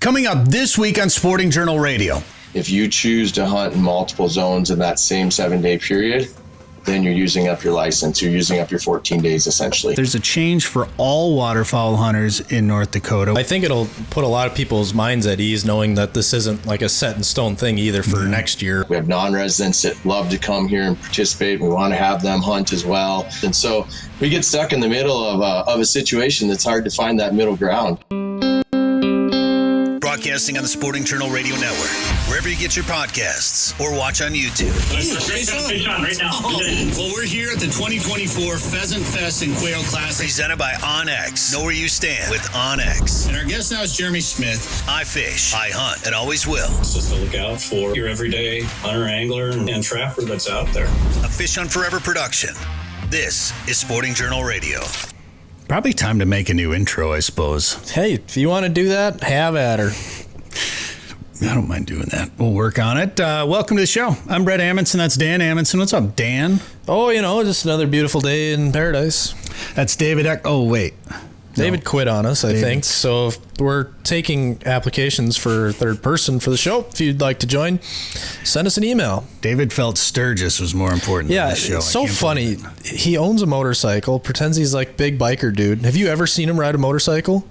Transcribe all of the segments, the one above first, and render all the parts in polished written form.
Coming up this week on Sporting Journal Radio. If you choose to hunt in multiple zones in that same 7-day period, then you're using up your license. You're using up your 14 days, essentially. There's a change for all waterfowl hunters in North Dakota. I think it'll put a lot of people's minds at ease knowing that this isn't like a set in stone thing either for next year. We have non-residents that love to come here and participate. We want to have them hunt as well. And so we get stuck in the middle of a situation that's hard to find that middle ground. Broadcasting on the Sporting Journal Radio Network, wherever you get your podcasts or watch on YouTube. Fish on right now. Well, we're here at the 2024 Pheasant Fest and Quail Classic, presented by OnX. Know where you stand with OnX. And our guest now is Jeremy Smith. I fish, I hunt, and always will. It's just to look out for your everyday hunter, angler, and trapper that's out there. A Fish on Forever production. This is Sporting Journal Radio. Probably time to make a new intro, I suppose. Hey, if you want to do that, have at her. I don't mind doing that. We'll work on it. Welcome to the show. I'm Brett Amundsen. That's Dan Amundsen. What's up, Dan? Oh, just another beautiful day in paradise. That's David. David quit on us, I think. So if we're taking applications for third person for the show. If you'd like to join, send us an email. David felt Sturgis was more important than the show. It's so funny. He owns a motorcycle, pretends he's like big biker dude. Have you ever seen him ride a motorcycle?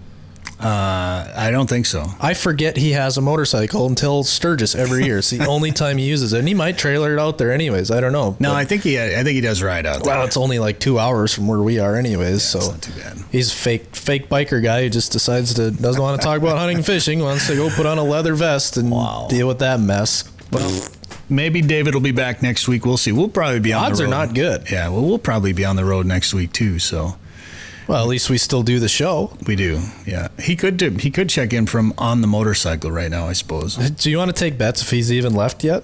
I don't think so. I forget he has a motorcycle until Sturgis every year. It's the only time he uses it. And he might trailer it out there anyways. I don't know. No, I think he does ride out there. Well, it's only like 2 hours from where we are anyways. So it's not too bad. He's a fake biker guy who just doesn't want to talk about hunting and fishing, wants to go put on a leather vest and deal with that mess. Well, maybe David will be back next week. We'll see. We'll probably be on the road. Odds are not good. Yeah, well, we'll probably be on the road next week too, so... Well, at least we still do the show. We do, yeah. He could check in from on the motorcycle right now, I suppose. Do you want to take bets if he's even left yet?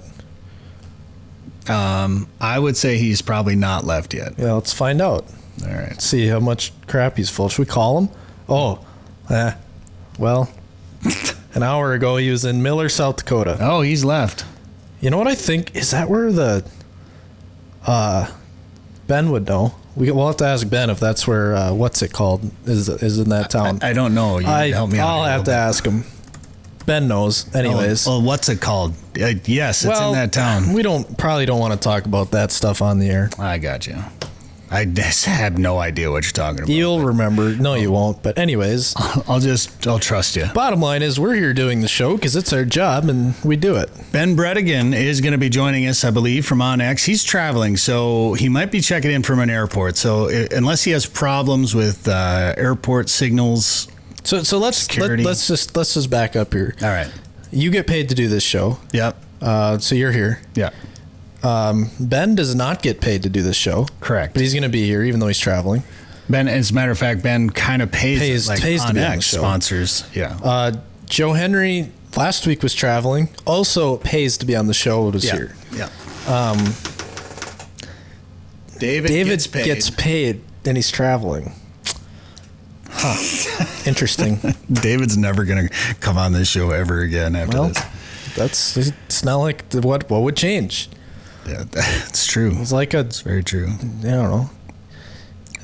I would say he's probably not left yet. Yeah, let's find out. All right. Let's see how much crap he's full. Should we call him? Well, an hour ago he was in Miller, South Dakota. Oh, he's left. You know what I think? Is that where the Ben would know? We'll have to ask Ben if that's where what's it called is in that town. I don't know. Help me out. I'll have to ask him. Ben knows, anyways. Oh, what's it called? Yes, it's in that town. We probably don't want to talk about that stuff on the air. I got you. I just have no idea what you're talking about. You'll remember. No, you won't. But anyways, I'll trust you. Bottom line is we're here doing the show because it's our job and we do it. Ben Bredigan is going to be joining us, I believe, from OnX. He's traveling, so he might be checking in from an airport. So unless he has problems with airport signals, so let's just back up here. All right. You get paid to do this show. Yep. So you're here. Yeah. Ben does not get paid to do this show. Correct. But he's going to be here even though he's traveling. Ben, as a matter of fact, Ben kind of pays to be on the show. Sponsors. Yeah. Joe Henry last week was traveling. Also pays to be on the show. Was here. Yeah. David gets paid and he's traveling. Huh. Interesting. David's never going to come on this show ever again after this. It's not like what would change. Yeah, that's true. It's very true. I don't know.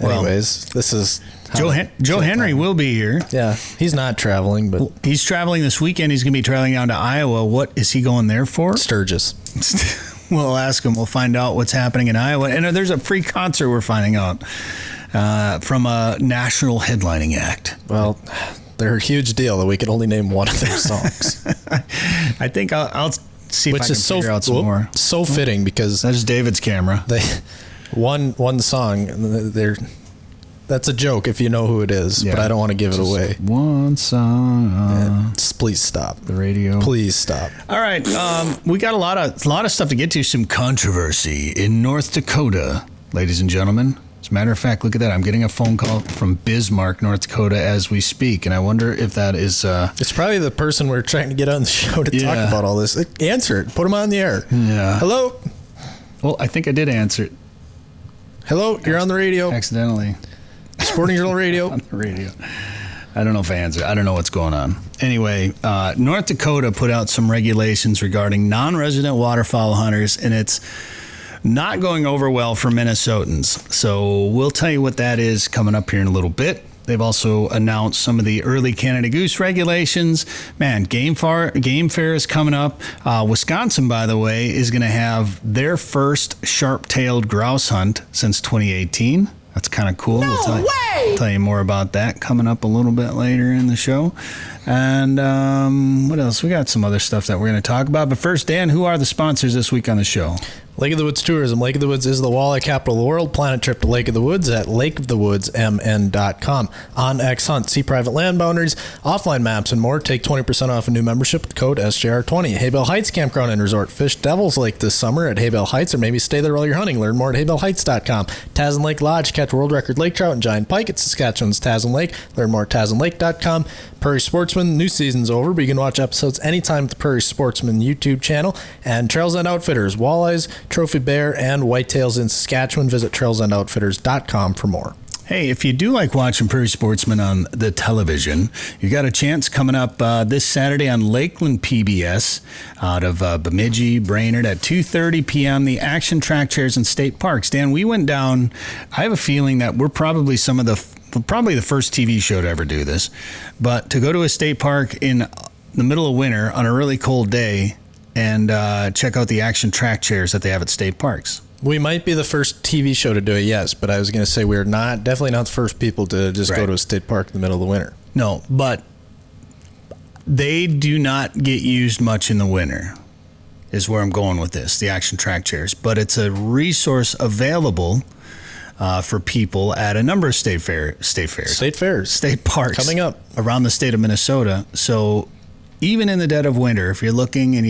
Anyways, this is Joe Henry will be here. Yeah, he's not traveling, but he's traveling this weekend. He's going to be traveling down to Iowa. What is he going there for? Sturgis. We'll ask him. We'll find out what's happening in Iowa. And there's a free concert we're finding out from a national headlining act. Well, they're a huge deal that we could only name one of their songs. I think I'll see if I can figure out some more. So fitting because that's David's camera. They one song. That's a joke if you know who it is, but I don't want to give it away. One song. Please stop the radio. Please stop. All right, we got a lot of stuff to get to. Some controversy in North Dakota, ladies and gentlemen. As a matter of fact, look at that. I'm getting a phone call from Bismarck, North Dakota, as we speak, and I wonder if that is... It's probably the person we're trying to get on the show to talk about all this. Answer it. Put him on the air. Yeah. Hello? Well, I think I did answer it. Hello? You're on the radio. Accidentally. Sporting Journal Radio. On the radio. I don't know if I answered. I don't know what's going on. Anyway, North Dakota put out some regulations regarding non-resident waterfowl hunters, and it's not going over well for Minnesotans. So we'll tell you what that is coming up here in a little bit. They've also announced some of the early Canada Goose regulations. Man, game fair is coming up. Wisconsin, by the way, is going to have their first sharp-tailed grouse hunt since 2018. That's kind of cool. We'll tell you more about that coming up a little bit later in the show. And what else? We got some other stuff that we're going to talk about. But first, Dan, who are the sponsors this week on the show? Lake of the Woods Tourism. Lake of the Woods is the walleye capital of the world. Plan a trip to Lake of the Woods at lakeofthewoodsmn.com. On X Hunt, see private land boundaries, offline maps, and more. Take 20% off a new membership with code SJR20. Haybell Heights Campground and Resort. Fish Devil's Lake this summer at Haybell Heights, or maybe stay there while you're hunting. Learn more at haybellheights.com. Tasman Lake Lodge. Catch world record lake trout and giant pike at Saskatchewan's Tasman Lake. Learn more at tasmanlake.com. Prairie Sportsman, new season's over, but you can watch episodes anytime at the Prairie Sportsman YouTube channel. And Trails End Outfitters, walleyes, trophy bear, and whitetails in Saskatchewan. Visit trailsendoutfitters.com for more. Hey, if you do like watching Prairie Sportsman on the television, you got a chance coming up this Saturday on Lakeland PBS out of Bemidji, Brainerd at 2:30 p.m. The action track chairs in state parks. Dan, we went down. I have a feeling that we're probably probably the first TV show to ever do this, but to go to a state park in the middle of winter on a really cold day and check out the action track chairs that they have at state parks. We might be the first TV show to do it, yes, but I was going to say we're definitely not the first people to just go to a state park in the middle of the winter. No, but they do not get used much in the winter, is where I'm going with this, the action track chairs. But it's a resource available for people at a number of state parks coming up around the state of Minnesota. So even in the dead of winter, if you're looking and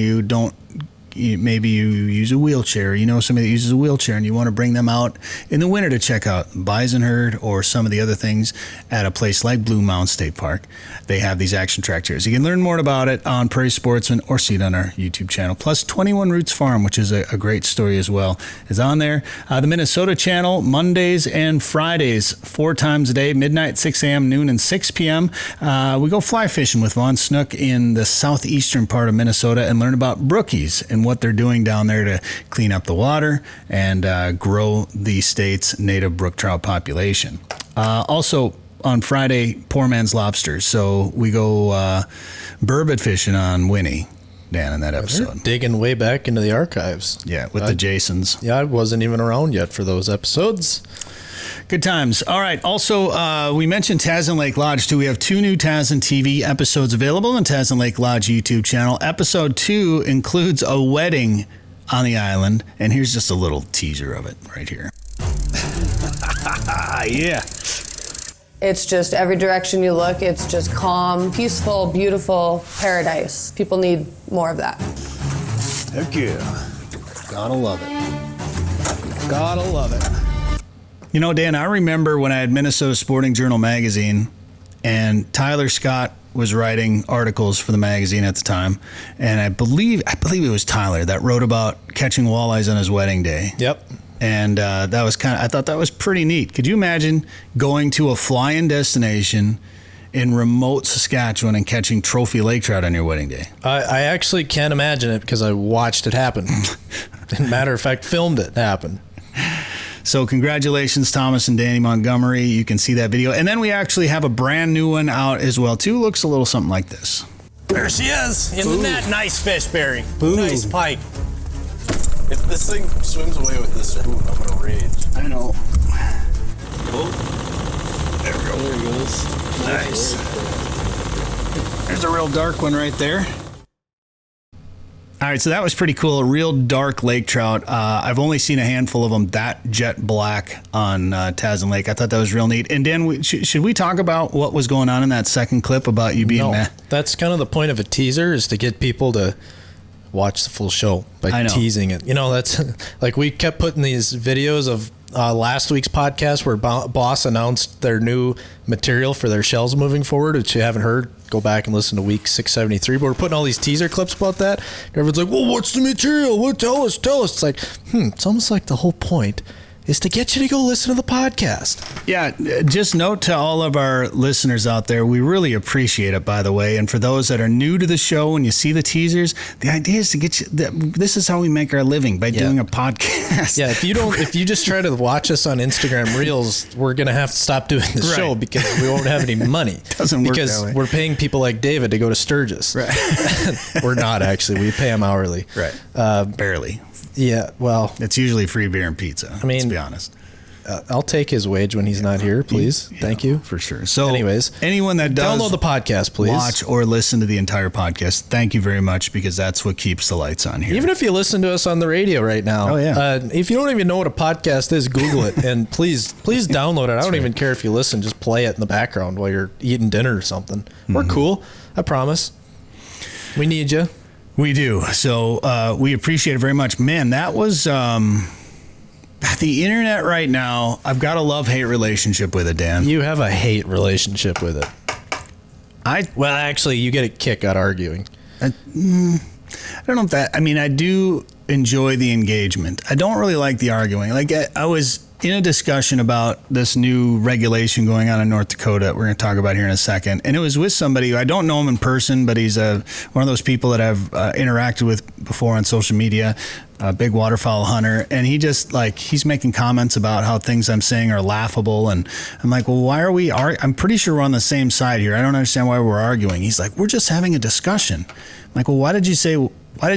maybe you use a wheelchair, somebody that uses a wheelchair and you want to bring them out in the winter to check out bison herd or some of the other things at a place like Blue Mountain State Park, they have these action track chairs. You can learn more about it on Prairie Sportsman or see it on our YouTube channel. Plus 21 Roots Farm, which is a great story as well, is on there. The Minnesota channel, Mondays and Fridays, 4 times a day, midnight, 6 a.m., noon, and 6 p.m. We go fly fishing with Vaughn Snook in the southeastern part of Minnesota and learn about brookies and what they're doing down there to clean up the water and grow the state's native brook trout population. Also on Friday, Poor Man's Lobsters. So we go burbot fishing on Winnie, Dan, in that episode. They're digging way back into the archives. Yeah, with the Jasons. Yeah, I wasn't even around yet for those episodes. Good times. All right. Also, we mentioned Tasman Lake Lodge, too. We have 2 new Tasman TV episodes available on Tasman Lake Lodge YouTube channel. Episode 2 includes a wedding on the island, and here's just a little teaser of it right here. Yeah. It's just every direction you look, it's just calm, peaceful, beautiful paradise. People need more of that. Heck yeah. Gotta love it. Gotta love it. Dan, I remember when I had Minnesota Sporting Journal magazine, and Tyler Scott was writing articles for the magazine at the time, and I believe it was Tyler that wrote about catching walleyes on his wedding day. Yep. And that was I thought that was pretty neat. Could you imagine going to a fly-in destination in remote Saskatchewan and catching trophy lake trout on your wedding day? I actually can't imagine it because I watched it happen. Matter of fact, filmed it happen. So congratulations, Thomas and Danny Montgomery. You can see that video. And then we actually have a brand new one out as well, too. Looks a little something like this. There she is in the net. Nice fish, Barry. Ooh. Nice pike. If this thing swims away with this spoon, I'm going to rage. I know. Oh. There we go. There he goes. Nice. There's a real dark one right there. All right, so that was pretty cool. A real dark lake trout. I've only seen a handful of them that jet black on Tasman Lake. I thought that was real neat. And Dan, should we talk about what was going on in that second clip about you being mad? That's kind of the point of a teaser, is to get people to watch the full show by teasing it. That's like we kept putting these videos of last week's podcast where Boss announced their new material for their shells moving forward, which you haven't heard. Go back and listen to week 673. But we're putting all these teaser clips about that. Everyone's like, well, what's the material? Tell us. It's like, it's almost like the whole point is to get you to go listen to the podcast. Yeah, just note to all of our listeners out there, we really appreciate it, by the way. And for those that are new to the show and you see the teasers, the idea is to get you, this is how we make our living, by doing a podcast. Yeah, if you just try to watch us on Instagram Reels, we're going to have to stop doing the show because we won't have any money. Doesn't work because that way. we're paying people like David to go to Sturgis. Right. We're not, actually. We pay him hourly. Right. Barely. Yeah, well, It's usually free beer and pizza, let's be honest. I'll take his wage when he's not here, please. Thank you. For sure. So anyways, anyone that does download the podcast, please. Watch or listen to the entire podcast. Thank you very much, because that's what keeps the lights on here. Even if you listen to us on the radio right now. Oh, yeah. If you don't even know what a podcast is, Google it. And please download it. I don't even care if you listen. Just play it in the background while you're eating dinner or something. We're cool. I promise. We need you. We do. So we appreciate it very much. Man, that was the internet right now. I've got a love-hate relationship with it, Dan. You have a hate relationship with it. Well, actually, you get a kick out of arguing. I don't know if that... I mean, I do enjoy the engagement. I don't really like the arguing. Like, I was in a discussion about this new regulation going on in North Dakota we're going to talk about here in a second. And it was with somebody who I don't know him in person, but he's one of those people that I've interacted with before on social media, a big waterfowl hunter. And he just he's making comments about how things I'm saying are laughable. And I'm like, well, why are we I'm pretty sure we're on the same side here. I don't understand why we're arguing. He's like, we're just having a discussion. I'm like, well, why did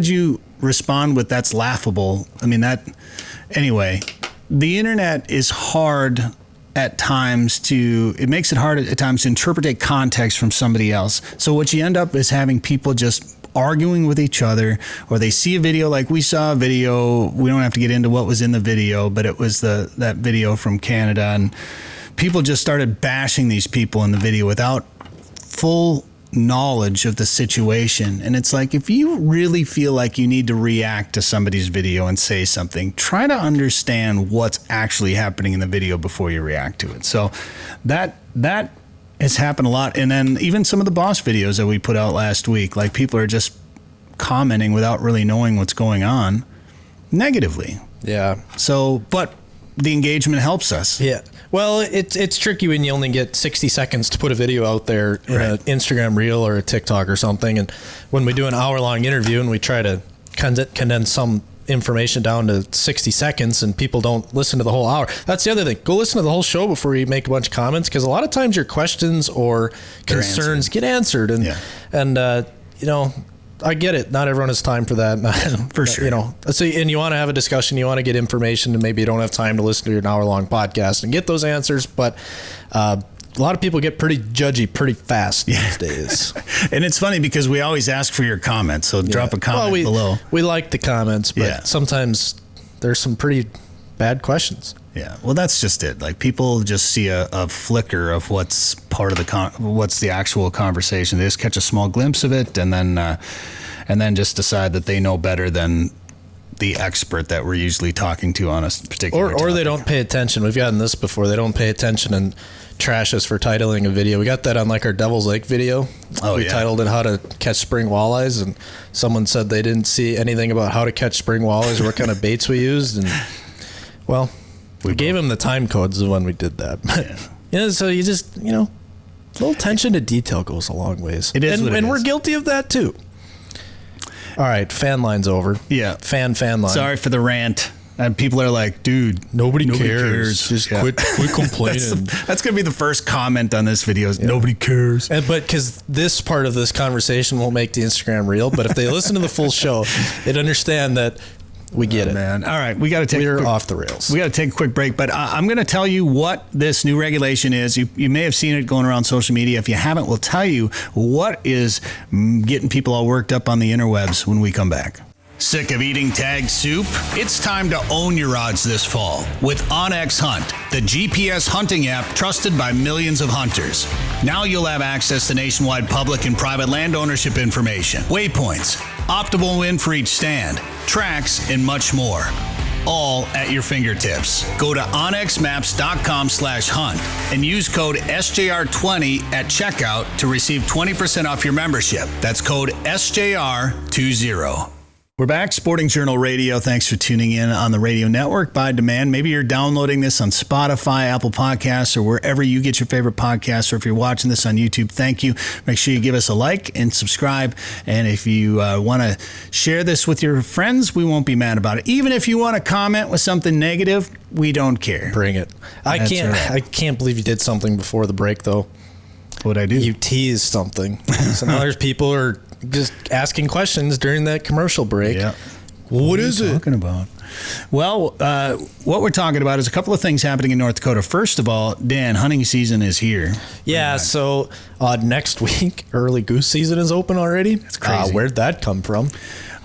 you respond with that's laughable? I mean, anyway. The internet is hard at times it makes it hard at times to interpret context from somebody else. So what you end up is having people just arguing with each other, or they see a video, like we saw a video. We don't have to get into what was in the video, but it was that video from Canada, and people just started bashing these people in the video without full knowledge of the situation. And it's like, if you really feel like you need to react to somebody's video and say something, try to understand what's actually happening in the video before you react to it. So that has happened a lot. And then even some of the boss videos that we put out last week, like people are just commenting without really knowing what's going on negatively. Yeah. So, but the engagement helps us. Yeah. Well, it's tricky when you only get 60 seconds to put a video out there in an Instagram reel or a TikTok or something. And when we do an hour-long interview and we try to condense some information down to 60 seconds and people don't listen to the whole hour. That's the other thing. Go listen to the whole show before you make a bunch of comments, because a lot of times your questions or concerns get answered. And I get it. Not everyone has time for that. For sure. So, and you want to have a discussion, you want to get information, and maybe you don't have time to listen to an hour-long podcast and get those answers. But a lot of people get pretty judgy pretty fast these days. And it's funny because we always ask for your comments. So drop a comment below. We like the comments, but sometimes there's some pretty bad questions. Yeah, well, that's just it. Like, people just see a flicker of what's part of what's the actual conversation. They just catch a small glimpse of it, and then just decide that they know better than the expert that we're usually talking to on a particular topic. Or they don't pay attention. We've gotten this before. They don't pay attention and trash us for titling a video. We got that on our Devil's Lake video. We titled it "How to Catch Spring Walleyes," and someone said they didn't see anything about how to catch spring walleyes or what kind of baits we used, and well. We gave him the time codes when we did that. So you just, a little attention to detail goes a long ways. It is, and we're guilty of that too. All right, fan line's over. Yeah. Fan line. Sorry for the rant. And people are like, dude, nobody cares. Just quit complaining. That's going to be the first comment on this video is nobody cares. But because this part of this conversation won't make the Instagram reel, but if they listen to the full show, they'd understand that we get it, man. All right, we got to take. We're off the rails. We got to take a quick break, but I'm going to tell you what this new regulation is. You may have seen it going around social media. If you haven't, we'll tell you what is getting people all worked up on the interwebs when we come back. Sick of eating tagged soup? It's time to own your odds this fall with OnX Hunt, the GPS hunting app trusted by millions of hunters. Now you'll have access to nationwide public and private land ownership information, waypoints, optimal wind for each stand, tracks, and much more. All at your fingertips. Go to onxmaps.com/hunt and use code SJR20 at checkout to receive 20% off your membership. That's code SJR20. We're back, Sporting Journal Radio. Thanks for tuning in on the radio network by demand. Maybe you're downloading this on Spotify, Apple Podcasts, or wherever you get your favorite podcasts. Or if you're watching this on YouTube, thank you. Make sure you give us a like and subscribe. And if you want to share this with your friends, we won't be mad about it. Even if you want to comment with something negative, we don't care. Bring it. I can't believe you did something before the break, though. What'd I do? You teased something. So now there's people are just asking questions during that commercial break. Yeah. What is it? Talking about? Well, what we're talking about is a couple of things happening in North Dakota. First of all, Dan, hunting season is here. Yeah, so next week, early goose season is open already. That's crazy. Where'd that come from?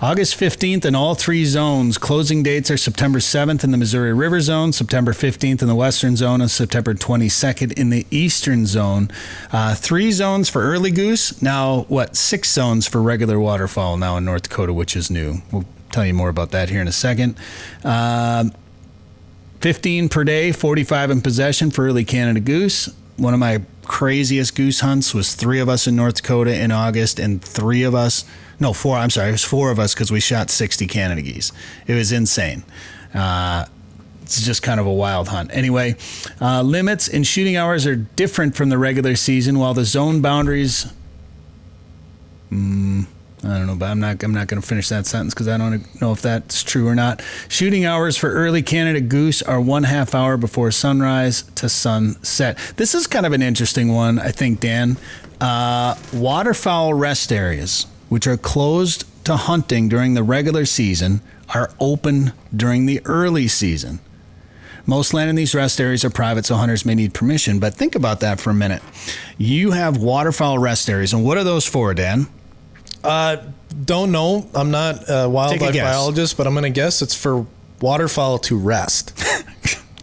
August 15th in all three zones. Closing dates are September 7th in the Missouri River Zone, September 15th in the Western Zone, and September 22nd in the Eastern Zone. 3 zones for early goose. Now, 6 zones for regular waterfowl now in North Dakota, which is new. We'll tell you more about that here in a second. 15 per day, 45 in possession for early Canada goose. One of my craziest goose hunts was 3 of us in North Dakota in August, and 4 of us. It was 4 of us because we shot 60 Canada geese. It was insane. It's just kind of a wild hunt. Anyway, limits and shooting hours are different from the regular season, while the zone boundaries. I don't know, but I'm not going to finish that sentence because I don't know if that's true or not. Shooting hours for early Canada goose are 1/2 hour before sunrise to sunset. This is kind of an interesting one, I think, Dan. Waterfowl rest areas, which are closed to hunting during the regular season, are open during the early season. Most land in these rest areas are private, so hunters may need permission. But think about that for a minute. You have waterfowl rest areas, and what are those for, Dan? Don't know. I'm not a wildlife guess. biologist, but I'm going to guess it's for waterfowl to rest.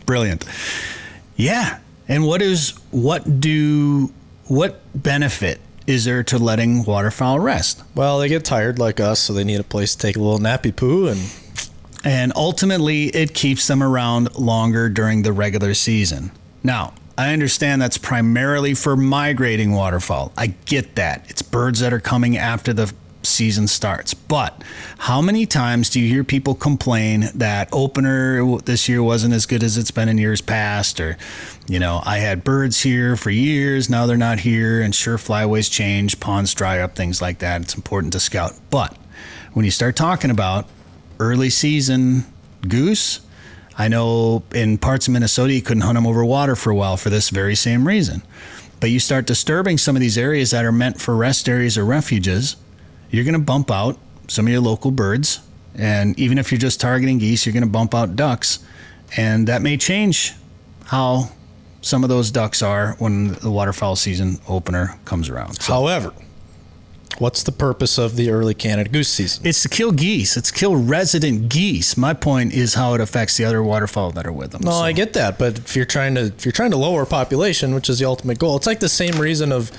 Brilliant. Yeah. And what benefit is there to letting waterfowl rest? Well, they get tired like us, so they need a place to take a little nappy poo, and ultimately it keeps them around longer during the regular season. Now, I understand that's primarily for migrating waterfowl. I get that. It's birds that are coming after the season starts. But how many times do you hear people complain that opener this year wasn't as good as it's been in years past? Or, I had birds here for years, now they're not here, and sure, flyways change, ponds dry up, things like that. It's important to scout. But when you start talking about early season goose, I know in parts of Minnesota you couldn't hunt them over water for a while for this very same reason. But you start disturbing some of these areas that are meant for rest areas or refuges, you're going to bump out some of your local birds. And even if you're just targeting geese, you're going to bump out ducks. And that may change how some of those ducks are when the waterfowl season opener comes around. So, however, what's the purpose of the early Canada goose season? it's to kill geese. It's to kill resident geese. My point is how it affects the other waterfowl that are with them. No, I get that, but if you're trying to lower population, which is the ultimate goal, it's like the same reason of,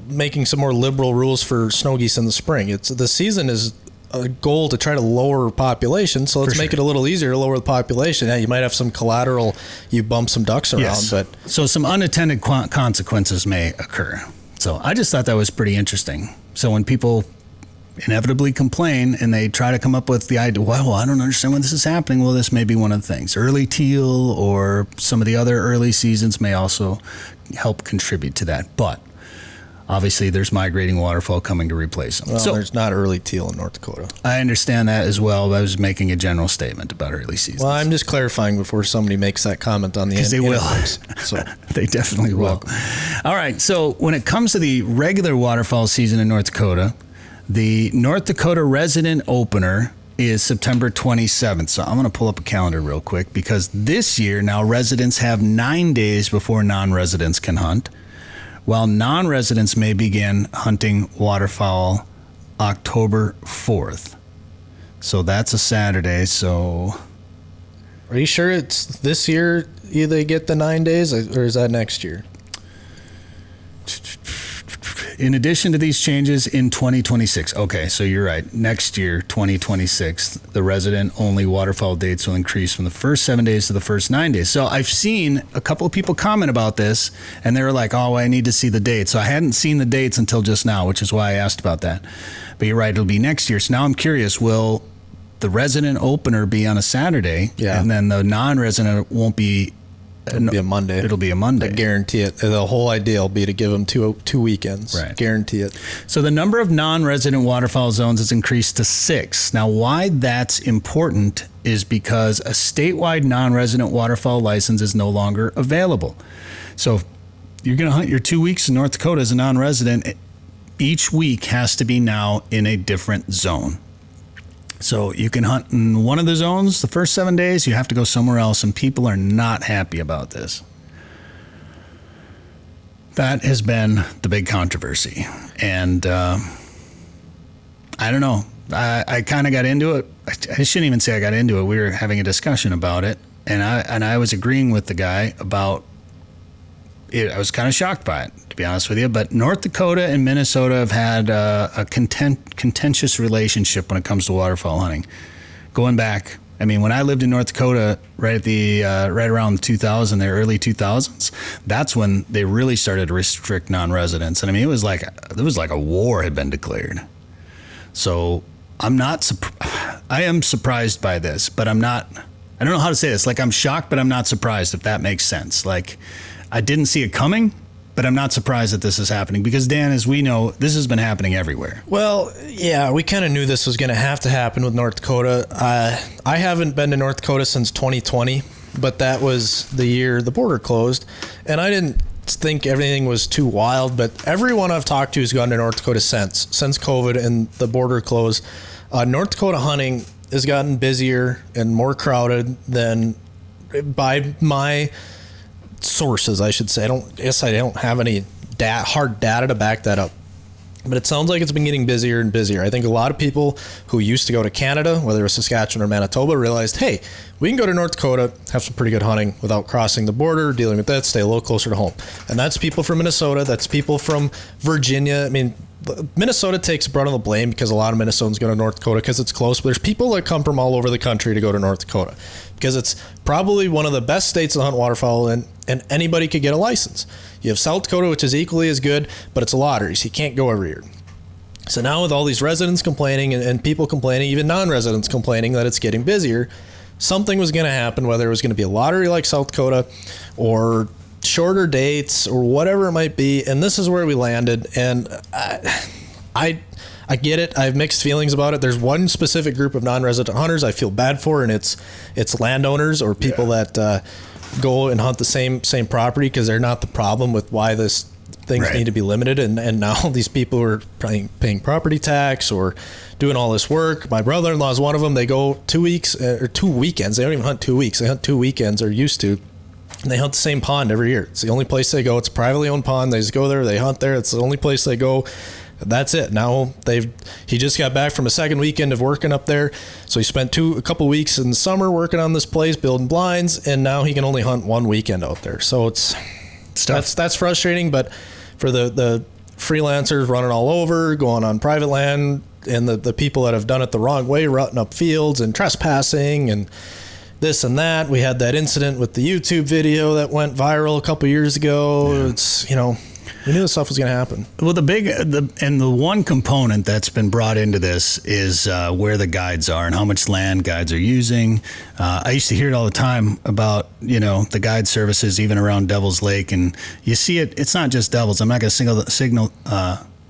making some more liberal rules for snow geese in the spring. The season is a goal to try to lower population, so let's make it a little easier to lower the population. Yeah, you might have some collateral, you bump some ducks around, but so some unintended consequences may occur. So I just thought that was pretty interesting. So when people inevitably complain and they try to come up with the idea, well, I don't understand why this is happening. Well, this may be one of the things. Early teal or some of the other early seasons may also help contribute to that. But obviously there's migrating waterfowl coming to replace them. Well, so there's not early teal in North Dakota. I understand that as well. I was making a general statement about early seasons. Well, I'm just clarifying before somebody makes that comment on the Because they will. So They definitely will. All right. So when it comes to the regular waterfowl season in North Dakota, the North Dakota resident opener is September 27th. So I'm going to pull up a calendar real quick because this year now residents have 9 days before non-residents can hunt, while non-residents may begin hunting waterfowl October 4th. So that's a Saturday. So are you sure it's this year they get the 9 days, or is that next year? In addition to these changes in 2026, okay, so you're right. Next year, 2026, the resident-only waterfowl dates will increase from the first 7 days to the first 9 days. So I've seen a couple of people comment about this, and they were like, oh, I need to see the dates. So I hadn't seen the dates until just now, which is why I asked about that. But you're right, it'll be next year. So now I'm curious, will the resident opener be on a Saturday? Yeah. And then the non-resident won't be... It'll be a Monday. It'll be a Monday. I guarantee it. The whole idea will be to give them two weekends. Right. Guarantee it. So the number of non-resident waterfowl zones has increased to 6. Now, why that's important is because a statewide non-resident waterfowl license is no longer available. So if you're going to hunt your 2 weeks in North Dakota as a non-resident, each week has to be now in a different zone. So you can hunt in one of the zones the first 7 days, you have to go somewhere else, and people are not happy about this. That has been the big controversy. And I don't know. I kind of got into it. I shouldn't even say I got into it. We were having a discussion about it, and I was agreeing with the guy about it. I was kind of shocked by it, to be honest with you. But North Dakota and Minnesota have had a contentious relationship when it comes to waterfowl hunting. Going back, I mean, when I lived in North Dakota, right around 2000, the early 2000s, that's when they really started to restrict non-residents. And I mean, it was like a war had been declared. So I am surprised by this, but I don't know how to say this. Like, I'm shocked, but I'm not surprised, if that makes sense. Like, I didn't see it coming, but I'm not surprised that this is happening because, Dan, as we know, this has been happening everywhere. Well, yeah, we kind of knew this was going to have to happen with North Dakota. I haven't been to North Dakota since 2020, but that was the year the border closed, and I didn't think everything was too wild, but everyone I've talked to has gone to North Dakota since COVID and the border closed. North Dakota hunting has gotten busier and more crowded than, by my sources, I should say. I don't have any hard data to back that up, but it sounds like it's been getting busier and busier. I think a lot of people who used to go to Canada, whether it was Saskatchewan or Manitoba, realized, hey, we can go to North Dakota, have some pretty good hunting without crossing the border, dealing with that, stay a little closer to home. And that's people from Minnesota, that's people from Virginia. I mean, Minnesota takes brunt of the blame because a lot of Minnesotans go to North Dakota because it's close, but there's people that come from all over the country to go to North Dakota because it's probably one of the best states to hunt waterfowl in, and anybody could get a license. You have South Dakota, which is equally as good, but it's a lottery, so you can't go every year. So now with all these residents complaining and people complaining, even non-residents complaining that it's getting busier, something was going to happen, whether it was going to be a lottery like South Dakota or shorter dates or whatever it might be, and this is where we landed. And I get it. I have mixed feelings about it. There's one specific group of non-resident hunters I feel bad for, and it's landowners or people that go and hunt the same property because they're not the problem with why this things need to be limited. And now these people who are paying property tax or doing all this work. My brother-in-law is one of them. They go 2 weeks or 2 weekends. They don't even hunt 2 weeks. They hunt 2 weekends, or used to. And they hunt the same pond every year. It's the only place they go. It's a privately owned pond. They just go there. They hunt there. It's the only place they go. That's it. Now he just got back from a second weekend of working up there. So he spent a couple weeks in the summer working on this place, building blinds, and now he can only hunt one weekend out there. So that's frustrating. But for the freelancers running all over, going on private land, and the people that have done it the wrong way, rutting up fields and trespassing and this and that. We had that incident with the YouTube video that went viral a couple years ago. Yeah. It's, we knew this stuff was going to happen. Well, the one component that's been brought into this is where the guides are and how much land guides are using. I used to hear it all the time about, the guide services, even around Devil's Lake. And you see it, it's not just Devil's. I'm not going to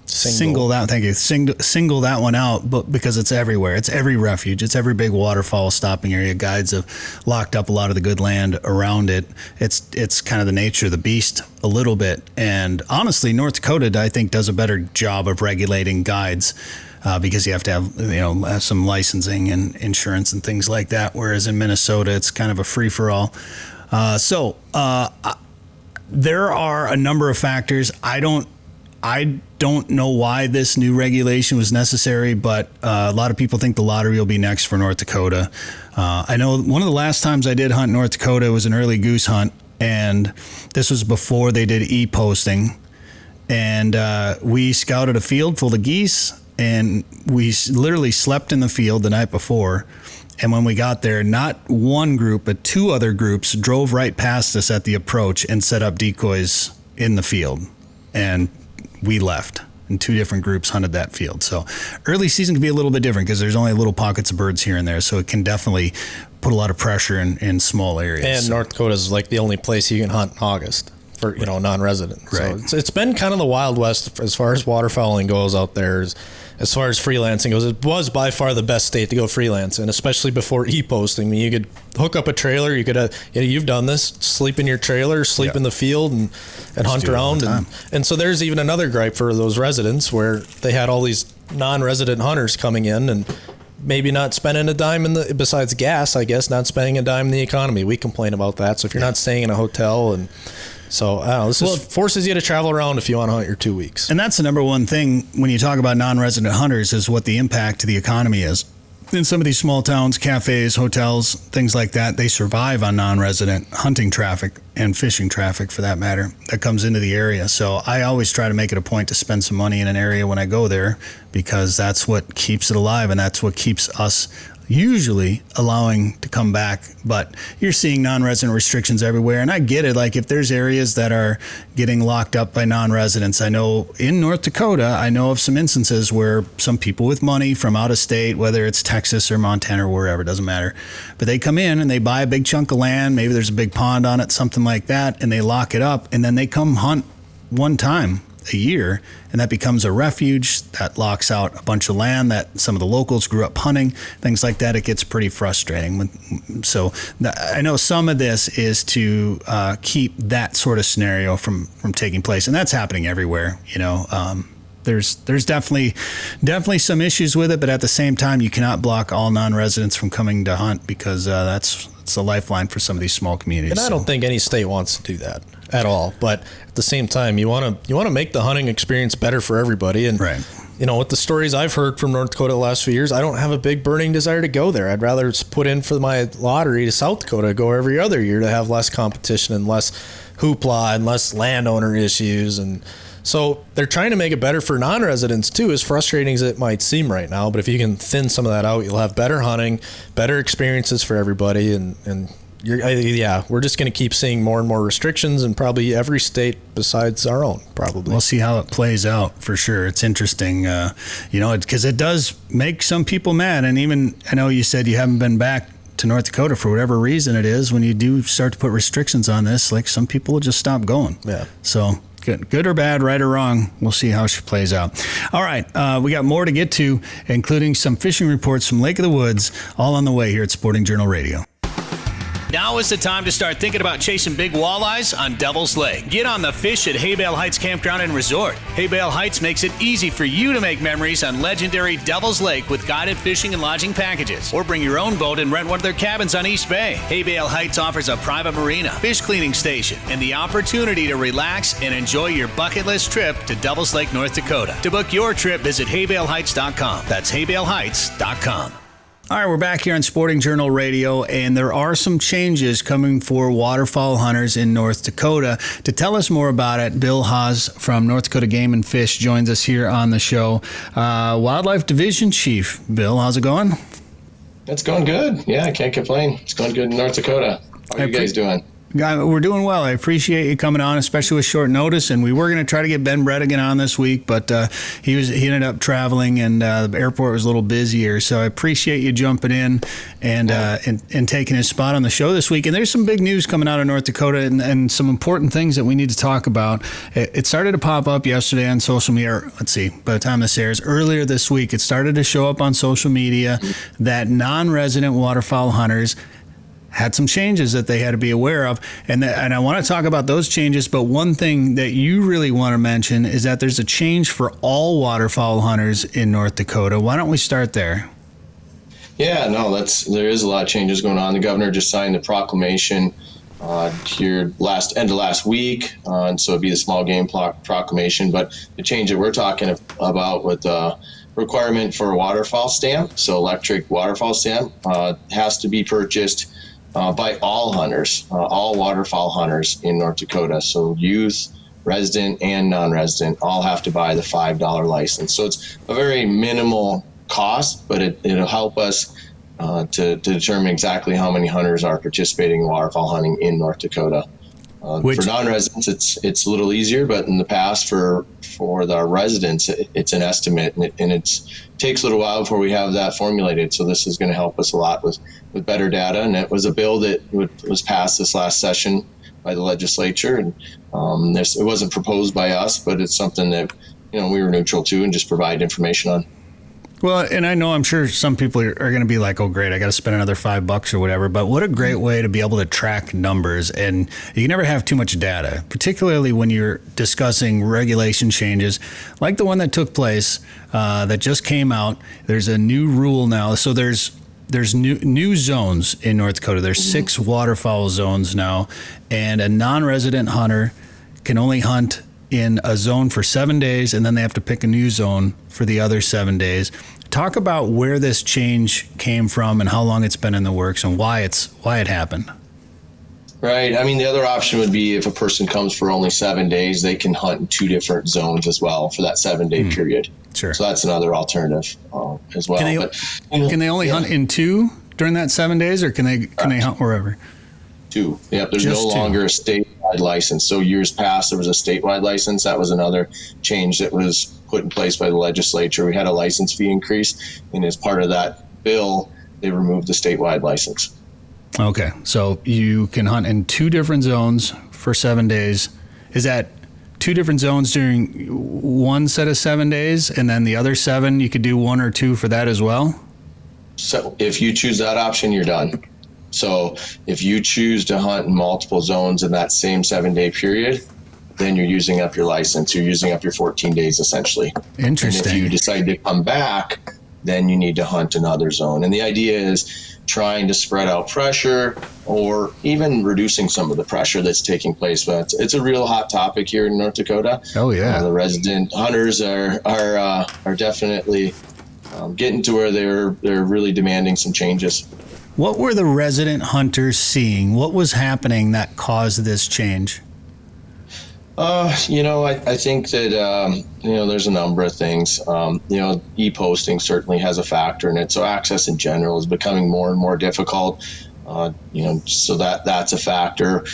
single that one out, but because it's everywhere. It's every refuge. It's every big waterfowl stopping area. Guides have locked up a lot of the good land around it. It's kind of the nature of the beast a little bit. And honestly, North Dakota, I think, does a better job of regulating guides because you have to have some licensing and insurance and things like that. Whereas in Minnesota, it's kind of a free for all. There are a number of factors. I don't know why this new regulation was necessary, but a lot of people think the lottery will be next for North Dakota. I know one of the last times I did hunt North Dakota was an early goose hunt, and this was before they did e-posting. and we scouted a field full of geese, and we literally slept in the field the night before. And when we got there, not one group, but two other groups drove right past us at the approach and set up decoys in the field. And we left. And two different groups hunted that field. So early season can be a little bit different because there's only little pockets of birds here and there. So it can definitely put a lot of pressure in small areas. And North Dakota is like the only place you can hunt in August for, non-resident. Right. So it's been kind of the Wild West as far as waterfowling goes out there. As far as freelancing goes, it was by far the best state to go freelance in, especially before e-posting. I mean, you could hook up a trailer. You could, you've done this, sleep in your trailer, sleep in the field, and hunt around. And so there's even another gripe for those residents where they had all these non-resident hunters coming in and maybe not spending a dime besides gas, I guess, not spending a dime in the economy. We complain about that. So if you're not staying in a hotel and... So, I don't know, this forces you to travel around if you want to hunt your 2 weeks. And that's the number one thing when you talk about non-resident hunters is what the impact to the economy is. In some of these small towns, cafes, hotels, things like that, they survive on non-resident hunting traffic and fishing traffic, for that matter, that comes into the area. So I always try to make it a point to spend some money in an area when I go there because that's what keeps it alive and that's what keeps us usually allowing to come back. But you're seeing non-resident restrictions everywhere, and I get it. Like if there's areas that are getting locked up by non-residents, I know in North Dakota, I know of some instances where some people with money from out of state, whether it's Texas or Montana or wherever, it doesn't matter, but they come in and they buy a big chunk of land, maybe there's a big pond on it, something like that, and they lock it up, and then they come hunt one time a year, and that becomes a refuge that locks out a bunch of land that some of the locals grew up hunting, things like that. It gets pretty frustrating. So I know some of this is to keep that sort of scenario from taking place, and that's happening everywhere. There's definitely some issues with it, but at the same time, you cannot block all non-residents from coming to hunt because it's a lifeline for some of these small communities. And I don't think any state wants to do that at all. But at the same time, you want to make the hunting experience better for everybody. And right. With the stories I've heard from North Dakota the last few years, I don't have a big burning desire to go there. I'd rather put in for my lottery to South Dakota, go every other year to have less competition and less hoopla and less landowner issues. And so they're trying to make it better for non-residents too, as frustrating as it might seem right now. But if you can thin some of that out, you'll have better hunting, better experiences for everybody. And we're just going to keep seeing more and more restrictions in probably every state besides our own, probably. We'll see how it plays out for sure. It's interesting, because it does make some people mad. And even, I know you said you haven't been back to North Dakota for whatever reason it is. When you do start to put restrictions on this, like some people will just stop going. Yeah. So good or bad, right or wrong, we'll see how she plays out. All right, we got more to get to, including some fishing reports from Lake of the Woods, all on the way here at Sporting Journal Radio. Now is the time to start thinking about chasing big walleyes on Devil's Lake. Get on the fish at Haybale Heights Campground and Resort. Haybale Heights makes it easy for you to make memories on legendary Devil's Lake with guided fishing and lodging packages. Or bring your own boat and rent one of their cabins on East Bay. Haybale Heights offers a private marina, fish cleaning station, and the opportunity to relax and enjoy your bucket list trip to Devil's Lake, North Dakota. To book your trip, visit haybaleheights.com. That's haybaleheights.com. All right, we're back here on Sporting Journal Radio, and there are some changes coming for waterfowl hunters in North Dakota. To tell us more about it, Bill Haas from North Dakota Game and Fish joins us here on the show. Wildlife Division Chief. Bill, how's it going? It's going good. Yeah, I can't complain. It's going good in North Dakota. How are you guys doing? We're doing well. I appreciate you coming on, especially with short notice. And we were going to try to get Ben Bredigan on this week, but he ended up traveling, and the airport was a little busier. So I appreciate you jumping in and taking his spot on the show this week. And there's some big news coming out of North Dakota and some important things that we need to talk about. It started to pop up yesterday on social media. Let's see, by the time this airs, earlier this week, it started to show up on social media that non-resident waterfowl hunters had some changes that they had to be aware of. And I want to talk about those changes, but one thing that you really want to mention is that there's a change for all waterfowl hunters in North Dakota. Why don't we start there? Yeah, no, there is a lot of changes going on. The governor just signed the proclamation here end of last week, and so it'd be the small game proclamation. But the change that we're talking about with requirement for a waterfowl stamp, so electric waterfowl stamp, has to be purchased by all hunters, all waterfowl hunters in North Dakota. So youth, resident and non-resident all have to buy the $5 license. So it's a very minimal cost, but it'll help us to determine exactly how many hunters are participating in waterfowl hunting in North Dakota. For non-residents, it's a little easier, but in the past for the residents, it's an estimate, and it takes a little while before we have that formulated. So this is going to help us a lot with better data. And it was a bill that was passed this last session by the legislature, and it wasn't proposed by us, but it's something that we were neutral to and just provide information on. Well, and I know I'm sure some people are going to be like, oh, great, I got to spend another $5 or whatever. But what a great way to be able to track numbers. And you can never have too much data, particularly when you're discussing regulation changes like the one that took place that just came out. There's a new rule now. So there's new zones in North Dakota. There's 6 waterfowl zones now. And a non-resident hunter can only hunt in a zone for 7 days, and then they have to pick a new zone for the other 7 days. Talk about where this change came from and how long it's been in the works and why it happened. Right. I mean, the other option would be if a person comes for only 7 days, they can hunt in 2 different zones as well for that 7-day period. Sure. So that's another alternative as well. Can they only hunt in 2 during that 7 days, or can they hunt wherever? 2. Yep. There's no longer a statewide license. So years past, there was a statewide license. That was another change that was put in place by the legislature. We had a license fee increase, and as part of that bill, they removed the statewide license. Okay. So you can hunt in 2 different zones for 7 days. Is that 2 different zones during one set of 7 days, and then the other 7, you could do 1 or 2 for that as well? So if you choose that option, you're done. So if you choose to hunt in multiple zones in that same 7-day period, then you're using up your license. You're using up your 14 days essentially. Interesting. And if you decide to come back, then you need to hunt another zone. And the idea is trying to spread out pressure or even reducing some of the pressure that's taking place. But it's a real hot topic here in North Dakota. Oh yeah. The resident hunters are definitely getting to where they're really demanding some changes. What were the resident hunters seeing? What was happening that caused this change? I think that, there's a number of things. E-posting certainly has a factor in it. So access in general is becoming more and more difficult. So that's a factor.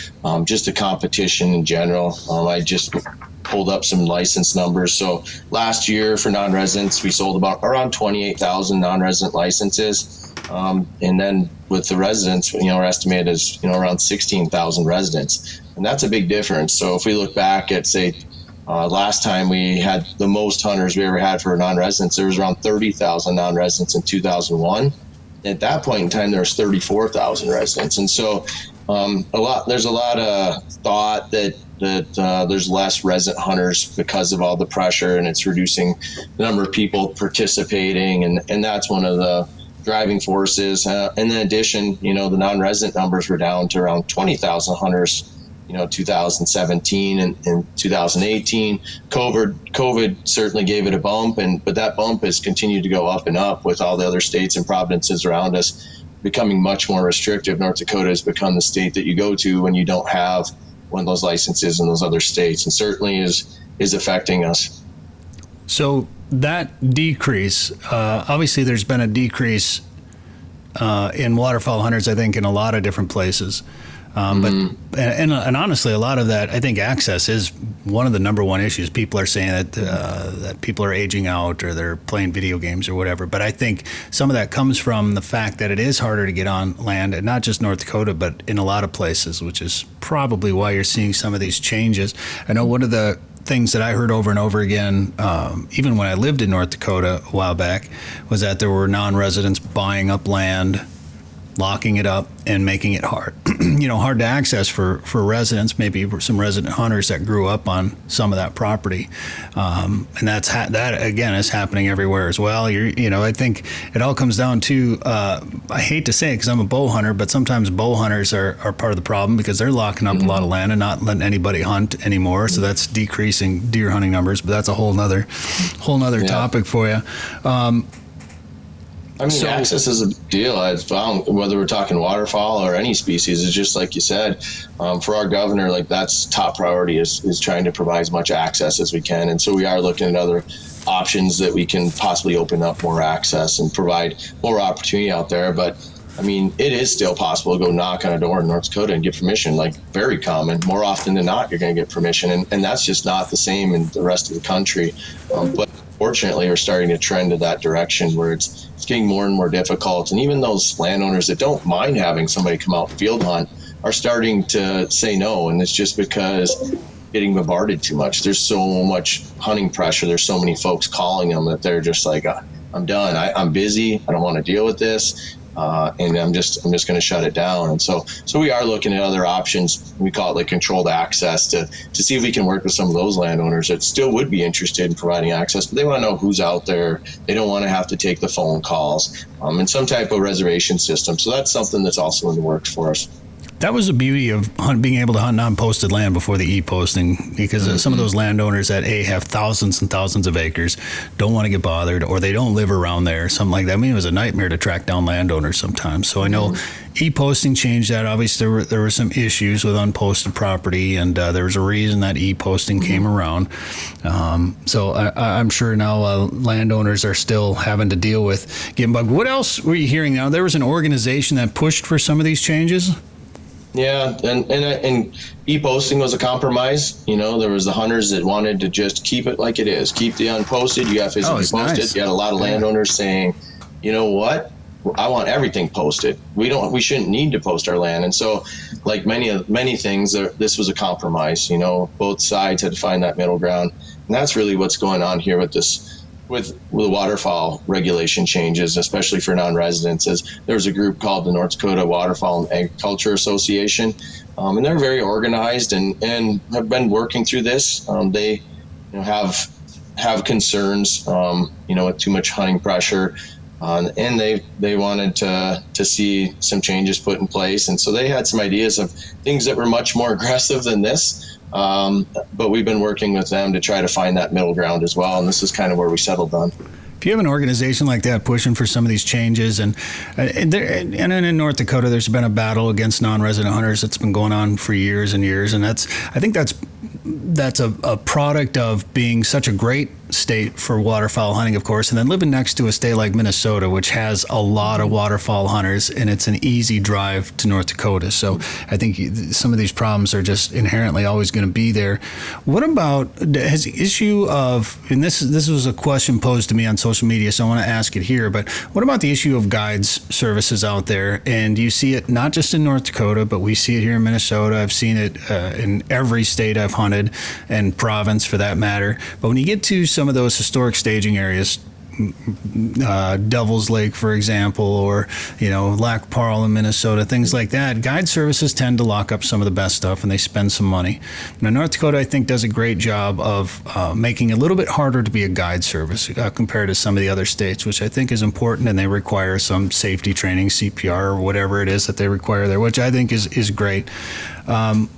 Just the competition in general. I just pulled up some license numbers. So last year for non-residents, we sold around 28,000 non-resident licenses. And then with the residents, our estimate is, around 16,000 residents. And that's a big difference. So if we look back at, say, last time we had the most hunters we ever had for non-residents, there was around 30,000 non-residents in 2001. At that point in time, there was 34,000 residents. And so there's a lot of thought that there's less resident hunters because of all the pressure, and it's reducing the number of people participating. And that's one of the driving forces. And in addition, the non-resident numbers were down to around 20,000 hunters, 2017 and 2018. COVID certainly gave it a bump, but that bump has continued to go up and up with all the other states and provinces around us becoming much more restrictive. North Dakota has become the state that you go to when you don't have one of those licenses in those other states, and certainly is affecting us. So that decrease, obviously there's been a decrease in waterfowl hunters, I think, in a lot of different places. But honestly, a lot of that, I think access is one of the number one issues. People are saying that people are aging out or they're playing video games or whatever. But I think some of that comes from the fact that it is harder to get on land, and not just North Dakota, but in a lot of places, which is probably why you're seeing some of these changes. I know one of the things that I heard over and over again, even when I lived in North Dakota a while back, was that there were non-residents buying up land, locking it up, and making it hard to access for residents, maybe some resident hunters that grew up on some of that property. And that again is happening everywhere as well. I think it all comes down to, I hate to say it because I'm a bow hunter, but sometimes bow hunters are part of the problem because they're locking up a lot of land and not letting anybody hunt anymore. So that's decreasing deer hunting numbers, but that's a whole nother topic for you. I mean, access is a big deal. I've found, whether we're talking waterfowl or any species, it's just like you said, for our governor, like that's top priority is trying to provide as much access as we can. And so we are looking at other options that we can possibly open up more access and provide more opportunity out there. But I mean, it is still possible to go knock on a door in North Dakota and get permission, like very common. More often than not, you're going to get permission. And that's just not the same in the rest of the country. But fortunately, we're starting to trend in that direction where it's getting more and more difficult. And even those landowners that don't mind having somebody come out and field hunt are starting to say no. And it's just because getting bombarded too much. There's so much hunting pressure. There's so many folks calling them that they're just like, I'm done. I'm busy. I don't want to deal with this. And I'm just going to shut it down. And so we are looking at other options. We call it like controlled access to see if we can work with some of those landowners that still would be interested in providing access, but they want to know who's out there. They don't want to have to take the phone calls, and some type of reservation system. So that's something that's also in the works for us. That was the beauty of being able to hunt non-posted land before the e-posting, because some of those landowners that have thousands and thousands of acres don't want to get bothered, or they don't live around there, something like that. I mean, it was a nightmare to track down landowners sometimes. So I know e-posting changed that. Obviously, there were some issues with unposted property, and there was a reason that e-posting came around. So I'm sure now landowners are still having to deal with getting bugged. What else were you hearing now? There was an organization that pushed for some of these changes? Yeah, and e-posting was a compromise. You know, there was the hunters that wanted to just keep it like it is, keep the unposted. You got physically posted. Nice. You had a lot of landowners saying, you know what, I want everything posted. We shouldn't need to post our land. And so, like many things, this was a compromise. You know, both sides had to find that middle ground, and that's really what's going on here with this. With the waterfowl regulation changes, especially for non-residents, is there's a group called the North Dakota Waterfowl and Agriculture Association, and they're very organized and have been working through this. They have concerns, with too much hunting pressure, and they wanted to see some changes put in place, and so they had some ideas of things that were much more aggressive than this. But we've been working with them to try to find that middle ground as well, and this is kind of where we settled on. If you have an organization like that pushing for some of these changes, and in North Dakota, there's been a battle against non-resident hunters that's been going on for years and years, and I think that's a product of being such a great state for waterfowl hunting, of course, and then living next to a state like Minnesota, which has a lot of waterfowl hunters, and it's an easy drive to North Dakota. So I think some of these problems are just inherently always going to be there. What about has the issue of, and this was a question posed to me on social media, so I want to ask it here, but what about the issue of guides services out there? And you see it not just in North Dakota, but we see it here in Minnesota. I've seen it in every state I've hunted, and province for that matter. But when you get to some of those historic staging areas, Devil's Lake, for example, or Lac Parle in Minnesota, things like that, guide services tend to lock up some of the best stuff, and they spend some money. Now, North Dakota, I think, does a great job of making it a little bit harder to be a guide service compared to some of the other states, which I think is important, and they require some safety training, CPR, or whatever it is that they require there, which I think is great. And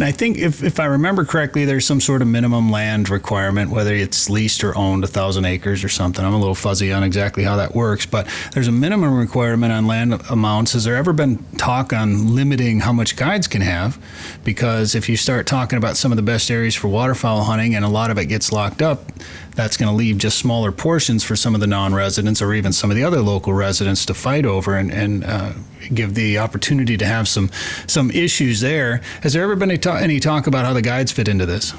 I think if I remember correctly, there's some sort of minimum land requirement, whether it's leased or owned, 1,000 acres or something. I'm a little fuzzy on exactly how that works, but there's a minimum requirement on land amounts. Has there ever been talk on limiting how much guides can have? Because if you start talking about some of the best areas for waterfowl hunting and a lot of it gets locked up, that's going to leave just smaller portions for some of the non-residents or even some of the other local residents to fight over and give the opportunity to have some issues there. Has there ever been any talk about how the guides fit into this?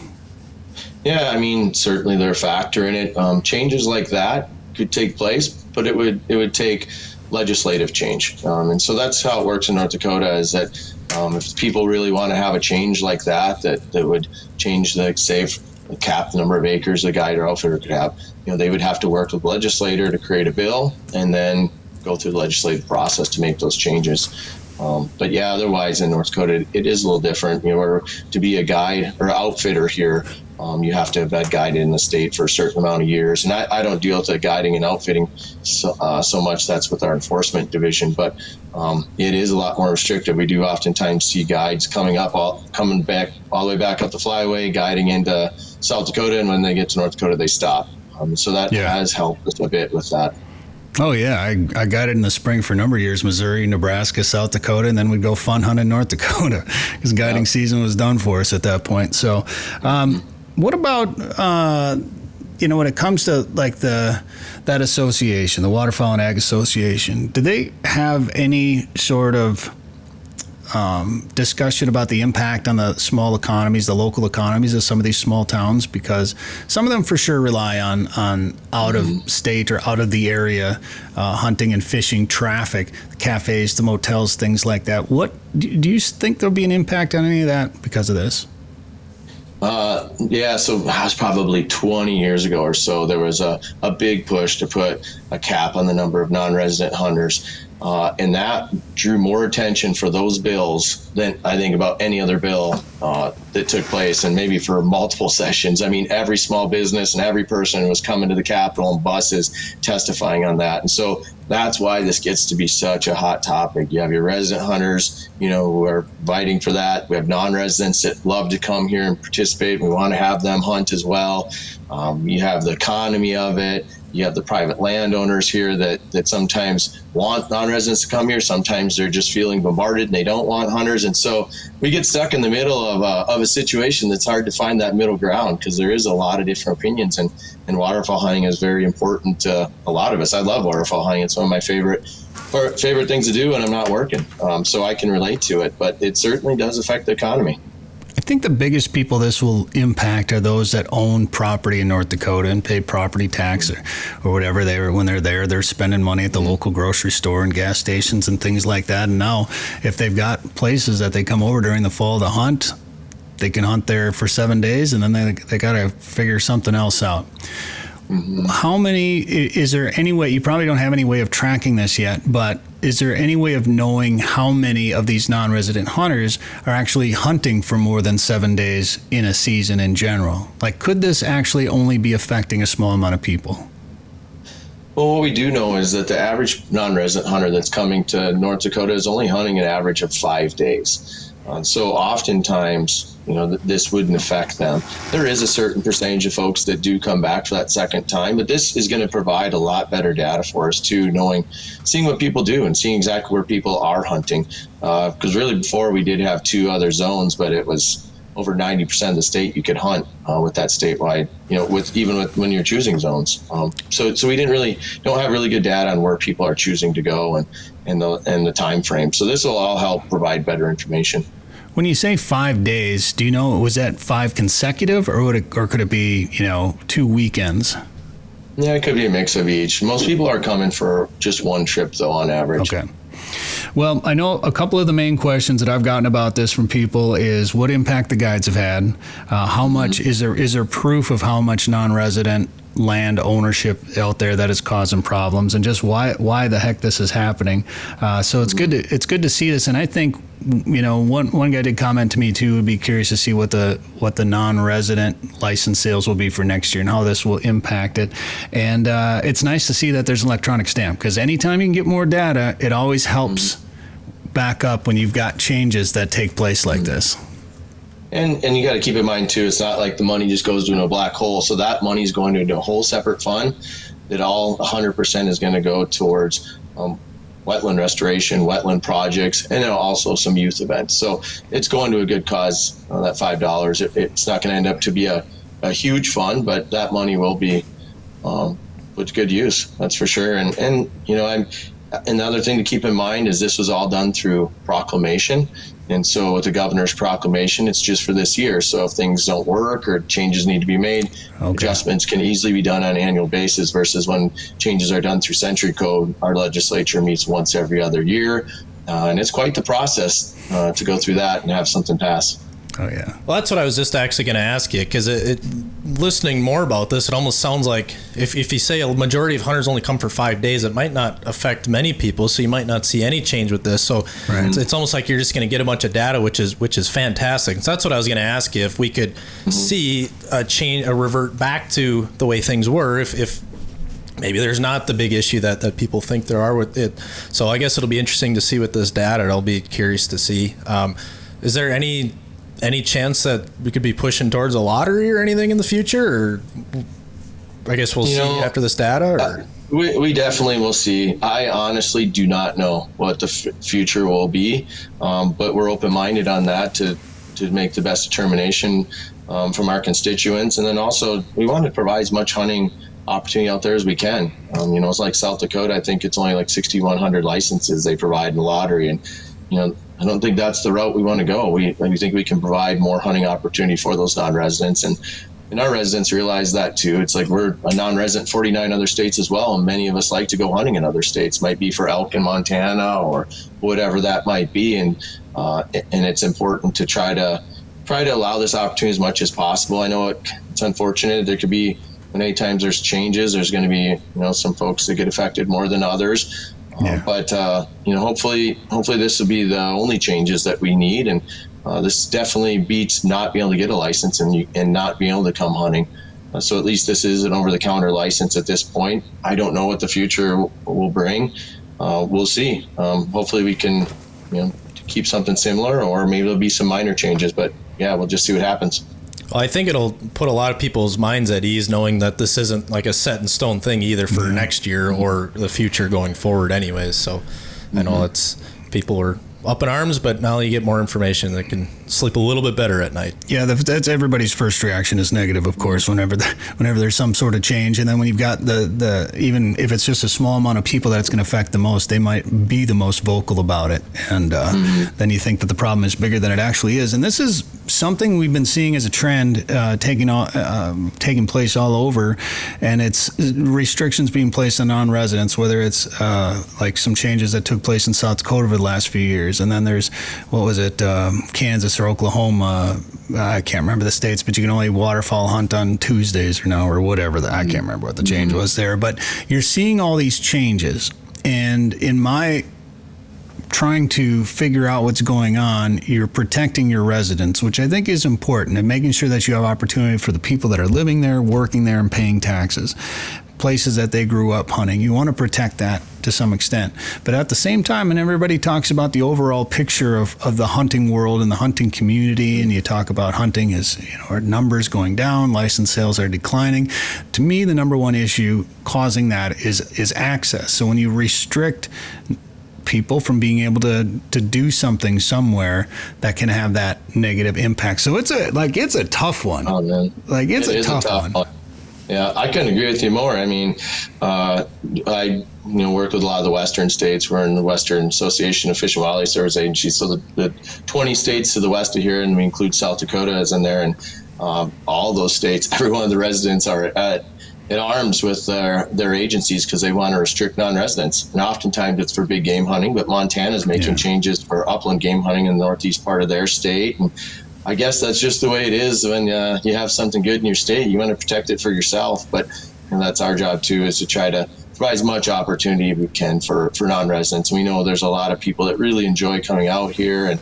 Yeah, I mean, certainly they're a factor in it. Changes like that could take place, but it would take legislative change. And so that's how it works in North Dakota, is that if people really want to have a change like that would change cap the number of acres a guide or outfitter could have, they would have to work with the legislator to create a bill and then go through the legislative process to make those changes. But yeah, otherwise in North Dakota, it is a little different. Where to be a guide or outfitter here, you have to have been guided in the state for a certain amount of years. And I don't deal with the guiding and outfitting so much. That's with our enforcement division, but it is a lot more restrictive. We do oftentimes see guides coming back all the way back up the flyway, guiding into South Dakota, and when they get to North Dakota, they stop. So that has helped us a bit with that. Oh, yeah. I got it in the spring for a number of years, Missouri, Nebraska, South Dakota, and then we'd go fun hunt in North Dakota because guiding season was done for us at that point. So what about, when it comes to like that association, the Waterfowl and Ag Association, do they have any sort of discussion about the impact on the small economies, the local economies of some of these small towns? Because some of them for sure rely on out of state or out of the area hunting and fishing traffic, the cafes, the motels, things like that. What do you think there'll be an impact on any of that because of this? So that was probably 20 years ago or so. There was a big push to put a cap on the number of non-resident hunters. And that drew more attention for those bills than I think about any other bill that took place, and maybe for multiple sessions. I mean, every small business and every person was coming to the Capitol and buses testifying on that. And so that's why this gets to be such a hot topic. You have your resident hunters, who are fighting for that. We have non-residents that love to come here and participate. We want to have them hunt as well. You have the economy of it. You have the private landowners here that sometimes want non-residents to come here. Sometimes they're just feeling bombarded and they don't want hunters. And so we get stuck in the middle of a situation that's hard to find that middle ground, because there is a lot of different opinions. And waterfowl hunting is very important to a lot of us. I love waterfowl hunting. It's one of my favorite things to do when I'm not working. So I can relate to it, but it certainly does affect the economy. I think the biggest people this will impact are those that own property in North Dakota and pay property tax or whatever. When they're there, they're spending money at the local grocery store and gas stations and things like that. And now, if they've got places that they come over during the fall to hunt, they can hunt there for 7 days, and then they got to figure something else out. Is there any way, you probably don't have any way of tracking this yet, but is there any way of knowing how many of these non-resident hunters are actually hunting for more than 7 days in a season in general? Like, could this actually only be affecting a small amount of people? Well, what we do know is that the average non-resident hunter that's coming to North Dakota is only hunting an average of 5 days. So oftentimes, this wouldn't affect them. There is a certain percentage of folks that do come back for that second time, but this is going to provide a lot better data for us too, seeing what people do and seeing exactly where people are hunting. Because really before we did have 2 other zones, but it was over 90% of the state you could hunt with that statewide, with when you're choosing zones. So we don't have really good data on where people are choosing to go and the time frame. So this will all help provide better information. When you say 5 days, do you know, was that 5 consecutive or could it be, 2 weekends? Yeah, it could be a mix of each. Most people are coming for just one trip though on average. Okay. Well, I know a couple of the main questions that I've gotten about this from people is what impact the guides have had. How much is there proof of how much non-resident land ownership out there that is causing problems, and just why the heck this is happening. So it's good to see this, and I think one guy did comment to me too. Would be curious to see what the non-resident license sales will be for next year and how this will impact it. And it's nice to see that there's an electronic stamp, because anytime you can get more data, it always helps back up when you've got changes that take place like this. And you got to keep in mind too, it's not like the money just goes into a black hole. So that money is going into a whole separate fund that all 100% is going to go towards wetland restoration, wetland projects, and then also some youth events. So it's going to a good cause. That $5, it's not going to end up to be a huge fund, but that money will be put to good use. That's for sure. And another thing to keep in mind is this was all done through proclamation. And so with the governor's proclamation, it's just for this year. So if things don't work or changes need to be made, adjustments can easily be done on an annual basis, versus when changes are done through Century Code, our legislature meets once every other year. And it's quite the process to go through that and have something pass. Oh, yeah. Well, that's what I was just actually going to ask you, because listening more about this, it almost sounds like if you say a majority of hunters only come for 5 days, it might not affect many people, so you might not see any change with this. So it's almost like you're just going to get a bunch of data, which is fantastic. So that's what I was going to ask you, if we could see a change, a revert back to the way things were, if maybe there's not the big issue that people think there are with it. So I guess it'll be interesting to see with this data. I'll be curious to see. Is there any chance that we could be pushing towards a lottery or anything in the future? Or I guess we'll see after this data? Or? We definitely will see. I honestly do not know what the future will be, but we're open-minded on that to make the best determination from our constituents. And then also, we want to provide as much hunting opportunity out there as we can. It's like South Dakota. I think it's only like 6,100 licenses they provide in the lottery. And, I don't think that's the route we want to go. We think we can provide more hunting opportunity for those non-residents. And our residents realize that too. It's like we're a non-resident in 49 other states as well, and many of us like to go hunting in other states. Might be for elk in Montana or whatever that might be, and it's important to try to allow this opportunity as much as possible. I know it's unfortunate. There could be many times there's changes. There's going to be some folks that get affected more than others. But hopefully this will be the only changes that we need, and this definitely beats not being able to get a license and not being able to come hunting. So at least this is an over-the-counter license at this point. I don't know what the future will bring. We'll see. Hopefully we can keep something similar, or maybe there'll be some minor changes. But yeah, we'll just see what happens. Well, I think it'll put a lot of people's minds at ease knowing that this isn't like a set in stone thing either for next year or the future going forward anyways. So I know people are up in arms, but now you get more information that can sleep a little bit better at night. Yeah, that's everybody's first reaction is negative, of course, whenever there's some sort of change. And then when you've got the even if it's just a small amount of people that it's going to affect the most, they might be the most vocal about it. And then you think that the problem is bigger than it actually is. And this is something we've been seeing as a trend taking place all over, and it's restrictions being placed on non-residents, whether it's like some changes that took place in South Dakota over the last few years. And then there's, Kansas or Oklahoma, I can't remember the states, but you can only waterfowl hunt on Tuesdays or whatever. I can't remember what the change was there. But you're seeing all these changes. And in my trying to figure out what's going on, you're protecting your residents, which I think is important, and making sure that you have opportunity for the people that are living there, working there, and paying taxes. Places that they grew up hunting. You want to protect that to some extent. But at the same time, and everybody talks about the overall picture of the hunting world and the hunting community, and you talk about hunting as, our numbers going down, license sales are declining. To me, the number one issue causing that is access. So when you restrict people from being able to do something somewhere, that can have that negative impact. So it's a tough one. Oh, man. It's a tough one. Yeah, I couldn't agree with you more. I mean, I work with a lot of the Western states. We're in the Western Association of Fish and Wildlife Service Agencies, so the 20 states to the west of here, and we include South Dakota as in there, and all those states, every one of the residents are at arms with their agencies because they want to restrict non-residents. And oftentimes it's for big game hunting, but Montana's making changes for upland game hunting in the northeast part of their state. And I guess that's just the way it is when you have something good in your state. You want to protect it for yourself, but that's our job too, is to try to provide as much opportunity as we can for non-residents. We know there's a lot of people that really enjoy coming out here, and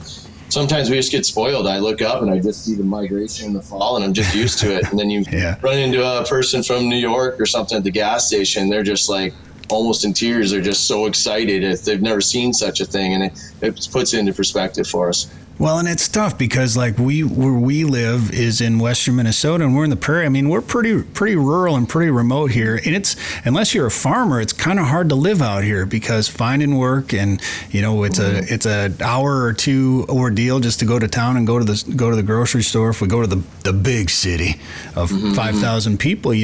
sometimes we just get spoiled. I look up and I just see the migration in the fall, and I'm just used to it. And then you run into a person from New York or something at the gas station. They're just like almost in tears. They're just so excited if they've never seen such a thing, and it puts it into perspective for us. Well, and it's tough because where we live is in western Minnesota, and we're in the prairie. I mean, we're pretty rural and pretty remote here, and it's, unless you're a farmer, it's kind of hard to live out here because finding work and it's a hour or two ordeal just to go to town and go to the grocery store if we go to the big city of 5,000 people.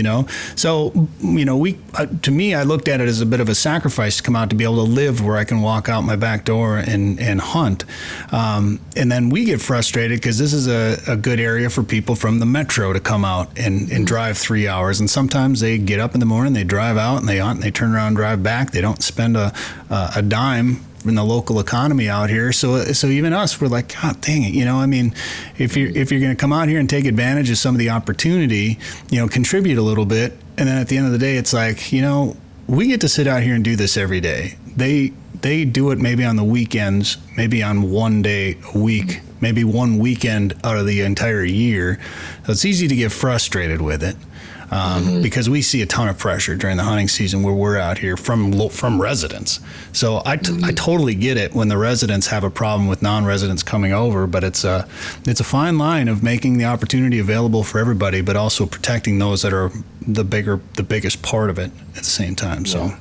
So to me, I looked at it as a bit of a sacrifice to come out to be able to live where I can walk out my back door and hunt. And then we get frustrated because this is a good area for people from the metro to come out and drive 3 hours. And sometimes they get up in the morning, they drive out and they hunt and they turn around and drive back. They don't spend a dime in the local economy out here. So even us, we're like, God dang it. I mean, if you're going to come out here and take advantage of some of the opportunity, contribute a little bit. And then at the end of the day, it's like, we get to sit out here and do this every day. They do it maybe on the weekends, maybe on one day a week, maybe one weekend out of the entire year. So it's easy to get frustrated with it. because we see a ton of pressure during the hunting season where we're out here from residents. So I totally get it when the residents have a problem with non-residents coming over, but it's a fine line of making the opportunity available for everybody, but also protecting those that are the biggest part of it at the same time. So.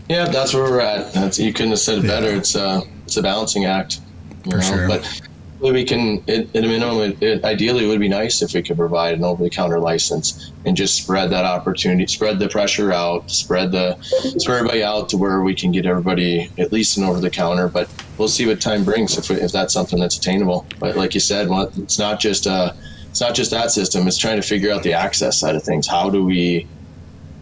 Yeah, that's where we're at. You couldn't have said it better. It's a balancing act. For sure. But we can, at a minimum, ideally it would be nice if we could provide an over-the-counter license and just spread that opportunity, spread the pressure out, spread everybody out to where we can get everybody at least an over-the-counter. But we'll see what time brings if that's something that's attainable. But like you said, it's not just that system. It's trying to figure out the access side of things. How do we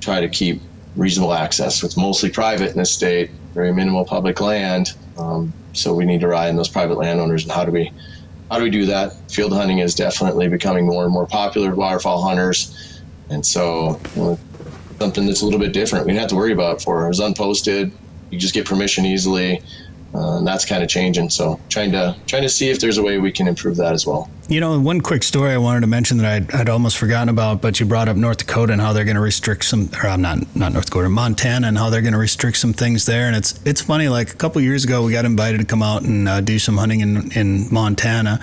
try to keep reasonable access? It's mostly private in this state, very minimal public land. So we need to rely on those private landowners. And how do we do that? Field hunting is definitely becoming more and more popular with waterfowl hunters. And so something that's a little bit different. We didn't have to worry about it before. It was unposted. You just get permission easily. And that's kind of changing. So trying to see if there's a way we can improve that as well. One quick story I wanted to mention that I'd almost forgotten about, but you brought up North Dakota and how they're going to restrict some, or not North Dakota, Montana, and how they're going to restrict some things there. And it's funny, like a couple years ago, we got invited to come out and do some hunting in Montana.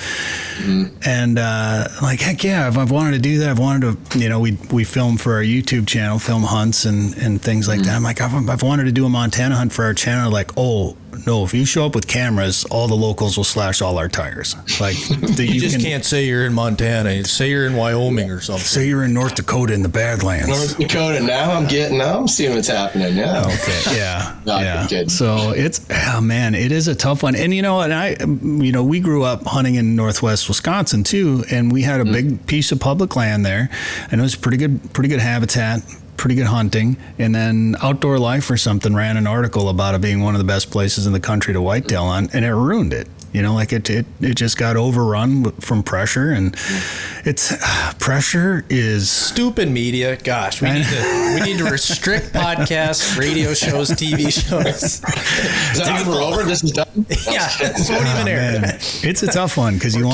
And like, heck yeah, I've wanted to do that. I've wanted to, we film for our YouTube channel, film hunts and things like that. I'm like, I've wanted to do a Montana hunt for our channel. Like, oh, no, if you show up with cameras, all the locals will slash all our tires. Like, you can't say you're in Montana. Say you're in Wyoming or something. Say you're in North Dakota in the Badlands. North Dakota. Now I'm seeing what's happening now. Okay. Yeah. So it is a tough one. And we grew up hunting in Northwest Wisconsin too, and we had a big piece of public land there, and it was pretty good habitat, pretty good hunting. And then Outdoor Life or something ran an article about it being one of the best places in the country to whitetail on, and it ruined it. It just got overrun from pressure, and pressure is stupid media. Gosh, we need to restrict podcasts, radio shows, TV shows. Is that over? This is done. Yeah, it won't even air. It's a tough one because you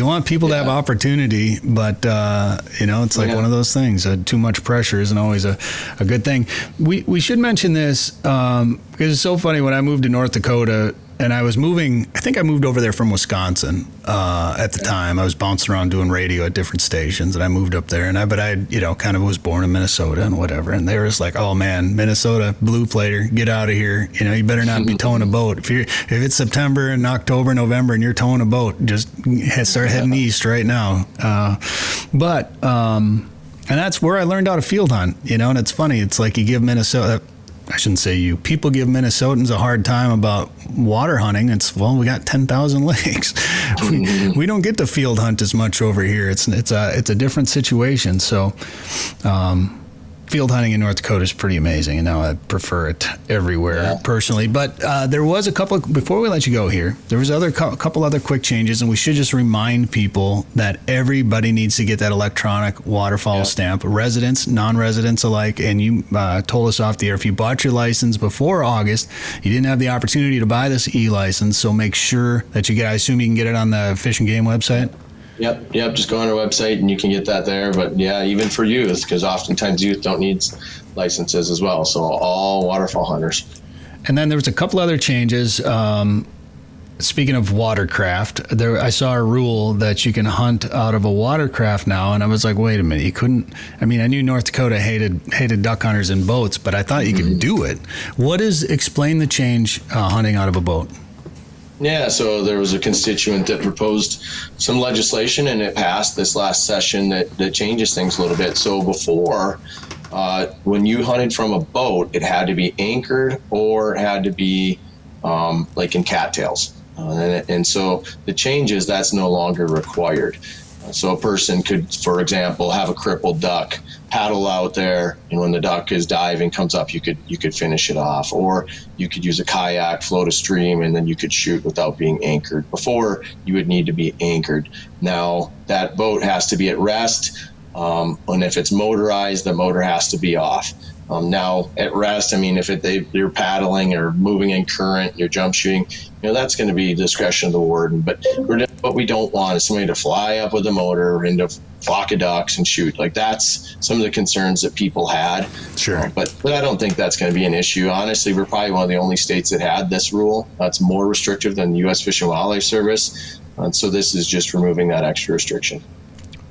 want people to have opportunity, but it's like one of those things. Too much pressure isn't always a good thing. We should mention this because it's so funny. When I moved to North Dakota. And I was moving, I think I moved over there from Wisconsin at the time. I was bouncing around doing radio at different stations, and I moved up there. But I kind of was born in Minnesota and whatever. And they were just like, oh man, Minnesota, blue plater, get out of here. You better not be towing a boat. If it's September and October, November, and you're towing a boat, just start heading east right now. And that's where I learned how to field hunt, and it's funny. It's like you give Minnesota, I shouldn't say you. People give Minnesotans a hard time about water hunting. We got 10,000 lakes. We don't get to field hunt as much over here. It's a different situation. So, field hunting in North Dakota is pretty amazing, and now I prefer it everywhere personally. But there was a couple before we let you go here. There was a couple other quick changes, and we should just remind people that everybody needs to get that electronic waterfowl stamp, residents, non-residents alike. And you told us off the air, if you bought your license before August, you didn't have the opportunity to buy this e-license. So make sure that you get. I assume you can get it on the Fish and Game website. Yep. Just go on our website and you can get that there. But yeah, even for youth, because oftentimes youth don't need licenses as well. So all waterfowl hunters. And then there was a couple other changes. Speaking of watercraft, I saw a rule that you can hunt out of a watercraft now, and I was like, wait a minute, you couldn't. I mean, I knew North Dakota hated duck hunters in boats, but I thought you could do it. Explain the change hunting out of a boat? Yeah, so there was a constituent that proposed some legislation, and it passed this last session that changes things a little bit. So before, when you hunted from a boat, it had to be anchored or it had to be like in cattails. And so the change is that's no longer required. So a person could, for example, have a crippled duck, paddle out there, and when the duck is diving, comes up, you could finish it off. Or you could use a kayak, float a stream, and then you could shoot without being anchored. Before, you would need to be anchored. Now, that boat has to be at rest, and if it's motorized, the motor has to be off. now at rest. I mean, if you're paddling or moving in current, you're jump shooting, that's going to be discretion of the warden. But what we don't want is somebody to fly up with a motor into a flock of ducks and shoot. Like, that's some of the concerns that people had. Sure. But I don't think that's going to be an issue. Honestly, we're probably one of the only states that had this rule. That's more restrictive than the U.S. Fish and Wildlife Service. And so this is just removing that extra restriction.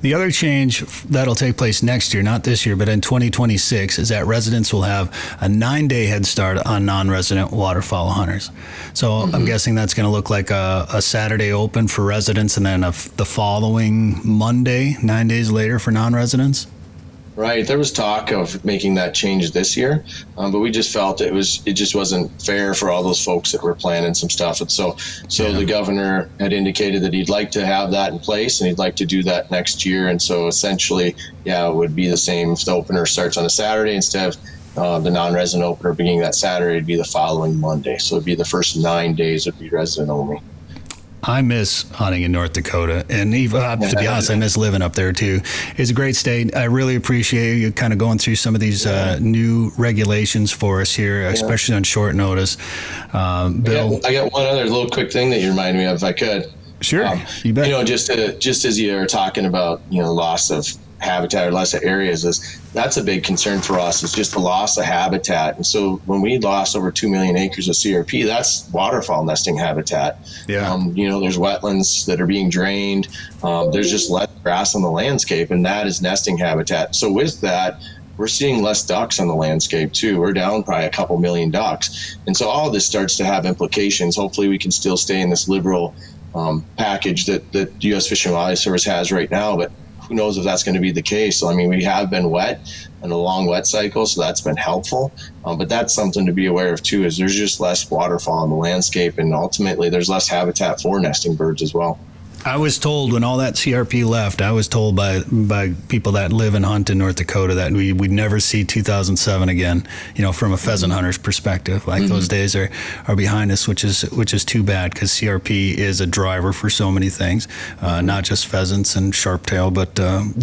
The other change that'll take place next year, not this year, but in 2026, is that residents will have a 9-day head start on non-resident waterfowl hunters. So I'm guessing that's going to look like a Saturday open for residents and then the following Monday, 9 days later, for non-residents? Right. There was talk of making that change this year, but we just felt it just wasn't fair for all those folks that were planning some stuff. And so the governor had indicated that he'd like to have that in place and he'd like to do that next year. And so essentially, it would be the same if the opener starts on a Saturday instead of the non-resident opener beginning that Saturday. It'd be the following Monday. So it'd be the first 9 days would be resident only. I miss hunting in North Dakota, and even, to be honest, I miss living up there too. It's a great state. I really appreciate you kind of going through some of these new regulations for us here, especially on short notice. Bill, I got one other little quick thing that you reminded me of, if I could. Sure, you bet. Just as you are talking about, loss of habitat or loss of areas, that's a big concern for us, is just the loss of habitat. And so when we lost over 2 million acres of CRP, that's waterfowl nesting habitat. Yeah. There's wetlands that are being drained. There's just less grass on the landscape, and that is nesting habitat. So with that, we're seeing less ducks on the landscape too. We're down probably a couple million ducks. And so all of this starts to have implications. Hopefully we can still stay in this liberal package that the U.S. Fish and Wildlife Service has right now, but who knows if that's going to be the case. So, I mean, we have been wet and a long wet cycle, so that's been helpful. But that's something to be aware of too, is there's just less waterfowl in the landscape, and ultimately there's less habitat for nesting birds as well. I was told when all that CRP left, I was told by people that live and hunt in North Dakota that we'd never see 2007 again, from a pheasant hunter's perspective. Like those days are behind us, which is too bad, because CRP is a driver for so many things, not just pheasants and sharptail, but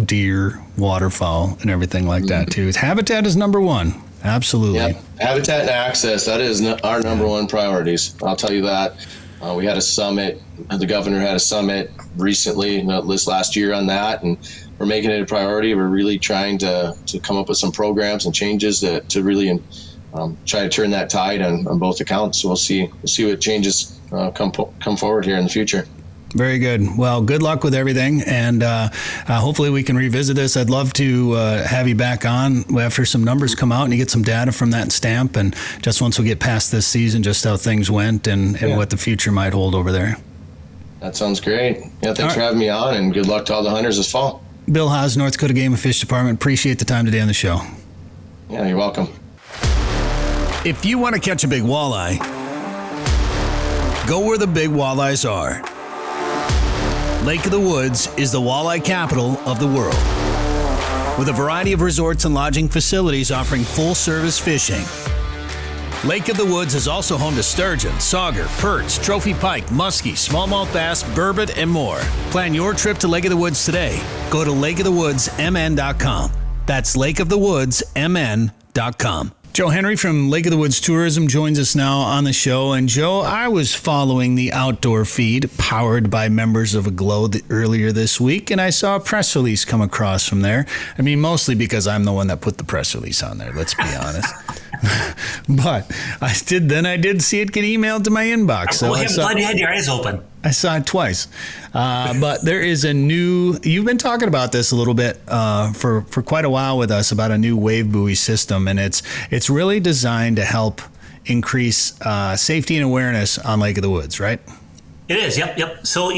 deer, waterfowl, and everything like that too. Habitat is number one. Absolutely. Yeah. Habitat and access, that is our number one priorities. I'll tell you that. We had a summit. The governor had a summit recently, this last year, on that, and we're making it a priority. We're really trying to come up with some programs and changes to really try to turn that tide on both accounts. So we'll see what changes come forward here in the future. Very good. Well, good luck with everything, and hopefully we can revisit this. I'd love to have you back on after some numbers come out and you get some data from that stamp, and just once we get past this season, just how things went and what the future might hold over there. That sounds great. Yeah, thanks for having me on, and good luck to all the hunters this fall. Bill Haas, North Dakota Game and Fish Department. Appreciate the time today on the show. Yeah, you're welcome. If you want to catch a big walleye, go where the big walleyes are. Lake of the Woods is the walleye capital of the world, with a variety of resorts and lodging facilities offering full-service fishing. Lake of the Woods is also home to sturgeon, sauger, perch, trophy pike, muskie, smallmouth bass, burbot, and more. Plan your trip to Lake of the Woods today. Go to lakeofthewoodsmn.com. That's lakeofthewoodsmn.com. Joe Henry from Lake of the Woods Tourism joins us now on the show. And Joe, I was following the outdoor feed powered by members of Aglow earlier this week, and I saw a press release come across from there. I mean, mostly because I'm the one that put the press release on there, let's be honest. But I did see it get emailed to my inbox. So I'm glad you had your eyes open. I saw it twice. But there is a new, you've been talking about this a little bit for quite a while with us, about a new wave buoy system. And it's really designed to help increase safety and awareness on Lake of the Woods, right? It is, yep. So,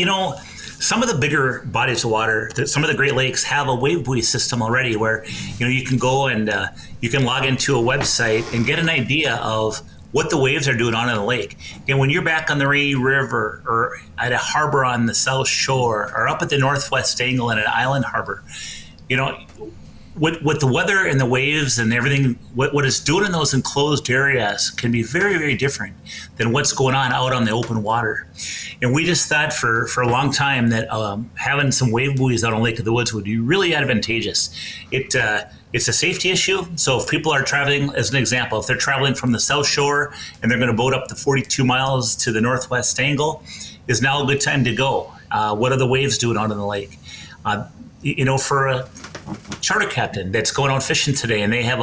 some of the bigger bodies of water, some of the Great Lakes have a wave buoy system already where, you can go and you can log into a website and get an idea of what the waves are doing on in the lake. And when you're back on the Rainy River or at a harbor on the South Shore or up at the Northwest Angle in an island harbor, what the weather and the waves and everything, what it's doing in those enclosed areas can be very, very different than what's going on out on the open water. And we just thought for a long time that having some wave buoys out on Lake of the Woods would be really advantageous. it's a safety issue. So if people are traveling, as an example, if they're traveling from the South Shore and they're going to boat up the 42 miles to the northwest angle, is now a good time to go. What are the waves doing out on the lake? For a charter captain that's going out fishing today and they have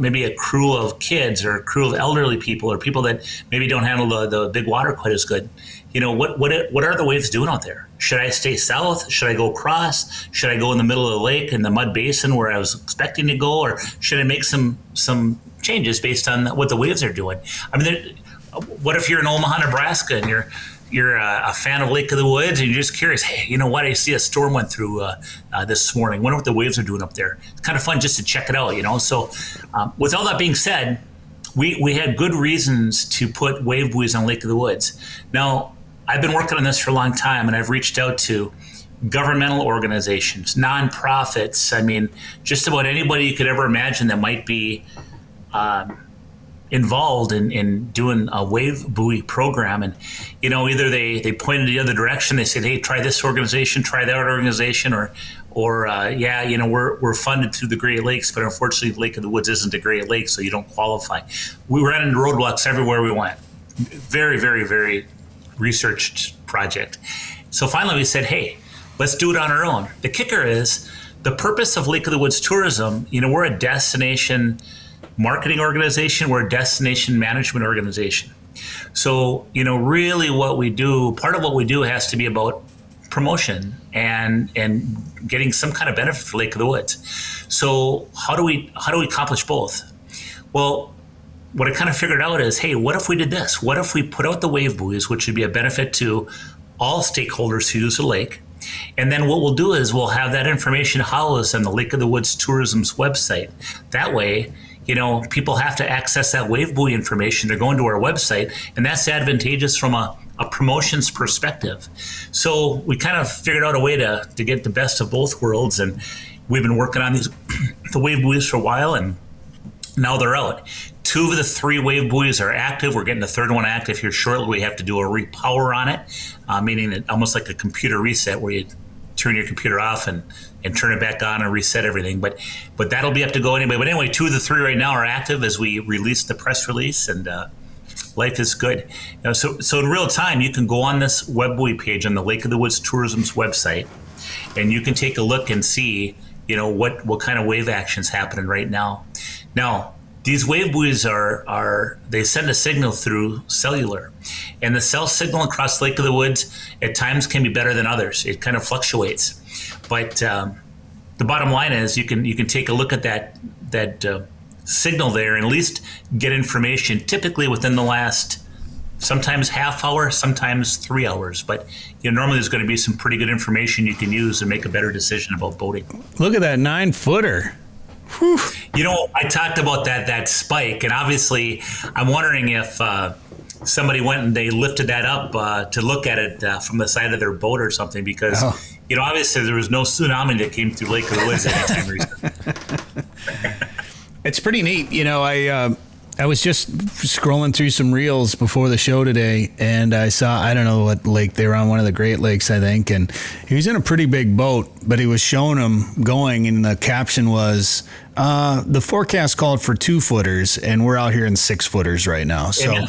maybe a crew of kids or a crew of elderly people or people that maybe don't handle the big water quite as good. What are the waves doing out there? Should I stay south? Should I go across? Should I go in the middle of the lake in the mud basin where I was expecting to go? Or should I make some changes based on what the waves are doing? I mean, what if you're in Omaha, Nebraska and you're a fan of Lake of the Woods and you're just curious, hey, you know what? I see a storm went through this morning. Wonder what the waves are doing up there. It's kind of fun just to check it out, So with all that being said, we had good reasons to put wave buoys on Lake of the Woods. Now, I've been working on this for a long time, and I've reached out to governmental organizations, nonprofits. I mean, just about anybody you could ever imagine that might be involved in doing a wave buoy program. And, either they pointed the other direction. They said, hey, try this organization, try that organization, or we're funded through the Great Lakes, but unfortunately Lake of the Woods isn't a Great Lake, so you don't qualify. We ran into roadblocks everywhere we went. Very, very, very researched project. So finally we said, hey, let's do it on our own. The kicker is the purpose of Lake of the Woods tourism, we're a destination marketing organization, we're a destination management organization. So, really what we do, part of what we do has to be about promotion and getting some kind of benefit for Lake of the Woods. So how do we accomplish both? Well, what I kind of figured out is, hey, what if we did this? What if we put out the wave buoys, which would be a benefit to all stakeholders who use the lake? And then what we'll do is we'll have that information housed on the Lake of the Woods Tourism's website. That way, people have to access that wave buoy information. They're going to our website, and that's advantageous from a promotions perspective. So we kind of figured out a way to get the best of both worlds, and we've been working on the wave buoys for a while, and now they're out. 2 of the 3 wave buoys are active. We're getting the 3rd one active here shortly. We have to do a repower on it, meaning that almost like a computer reset where you turn your computer off and turn it back on and reset everything. But that'll be up to go anyway. But anyway, 2 of the 3 right now are active as we release the press release, and life is good. So in real time, you can go on this web buoy page on the Lake of the Woods Tourism's website, and you can take a look and see, what kind of wave action's happening right now. Now, these wave buoys they send a signal through cellular, and the cell signal across Lake of the Woods at times can be better than others. It kind of fluctuates, but the bottom line is you can take a look at that signal there and at least get information, typically within the last sometimes half hour, sometimes 3 hours. But normally there's going to be some pretty good information you can use to make a better decision about boating. Look at that 9-footer. Whew. I talked about that spike, and obviously I'm wondering if somebody went and they lifted that up to look at it from the side of their boat or something, because obviously there was no tsunami that came through Lake of the Woods anytime recently. It's pretty neat. I was just scrolling through some reels before the show today, and I saw, I don't know what lake they were on, one of the Great Lakes, I think, and he was in a pretty big boat, but he was showing them going, and the caption was, the forecast called for 2-footers, and we're out here in 6-footers right now. So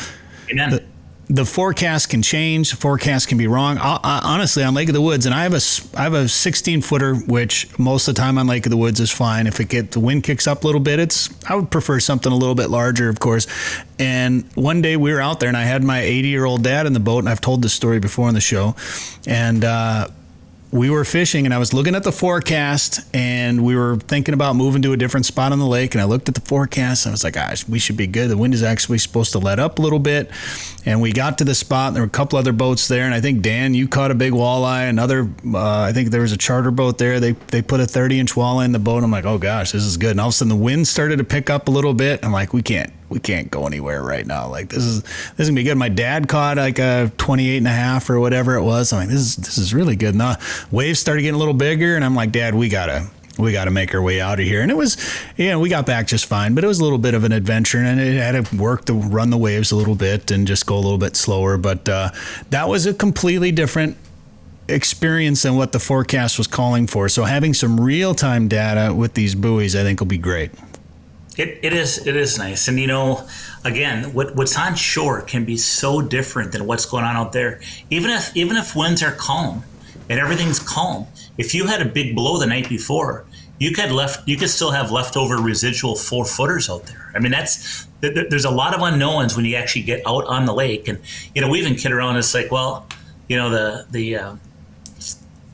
Amen. The forecast can change. The forecast can be wrong. Honestly, on Lake of the Woods, and I have a 16-footer, which most of the time on Lake of the Woods is fine. If the wind kicks up a little bit, I would prefer something a little bit larger, of course. And one day we were out there, and I had my 80-year-old dad in the boat, and I've told this story before on the show, and we were fishing, and I was looking at the forecast, and we were thinking about moving to a different spot on the lake, and I looked at the forecast, and I was like, gosh, we should be good. The wind is actually supposed to let up a little bit, and we got to the spot, and there were a couple other boats there, and I think, Dan, you caught a big walleye. Another, I think there was a charter boat there. They put a 30-inch walleye in the boat. I'm like, oh, gosh, this is good. And all of a sudden, the wind started to pick up a little bit. I'm like, we can't go anywhere right now. Like, this is gonna be good. My dad caught like a 28.5 or whatever it was. I'm like, this is really good. And the waves started getting a little bigger, and I'm like, Dad, we gotta make our way out of here. And it was, we got back just fine, but it was a little bit of an adventure, and it had to work to run the waves a little bit and just go a little bit slower. But that was a completely different experience than what the forecast was calling for. So having some real-time data with these buoys, I think, will be great. It is nice. And, again, what's on shore can be so different than what's going on out there. Even if winds are calm and everything's calm, if you had a big blow the night before, you could still have leftover residual 4-footers out there. I mean, there's a lot of unknowns when you actually get out on the lake. And, we even kid around. It's like, well, the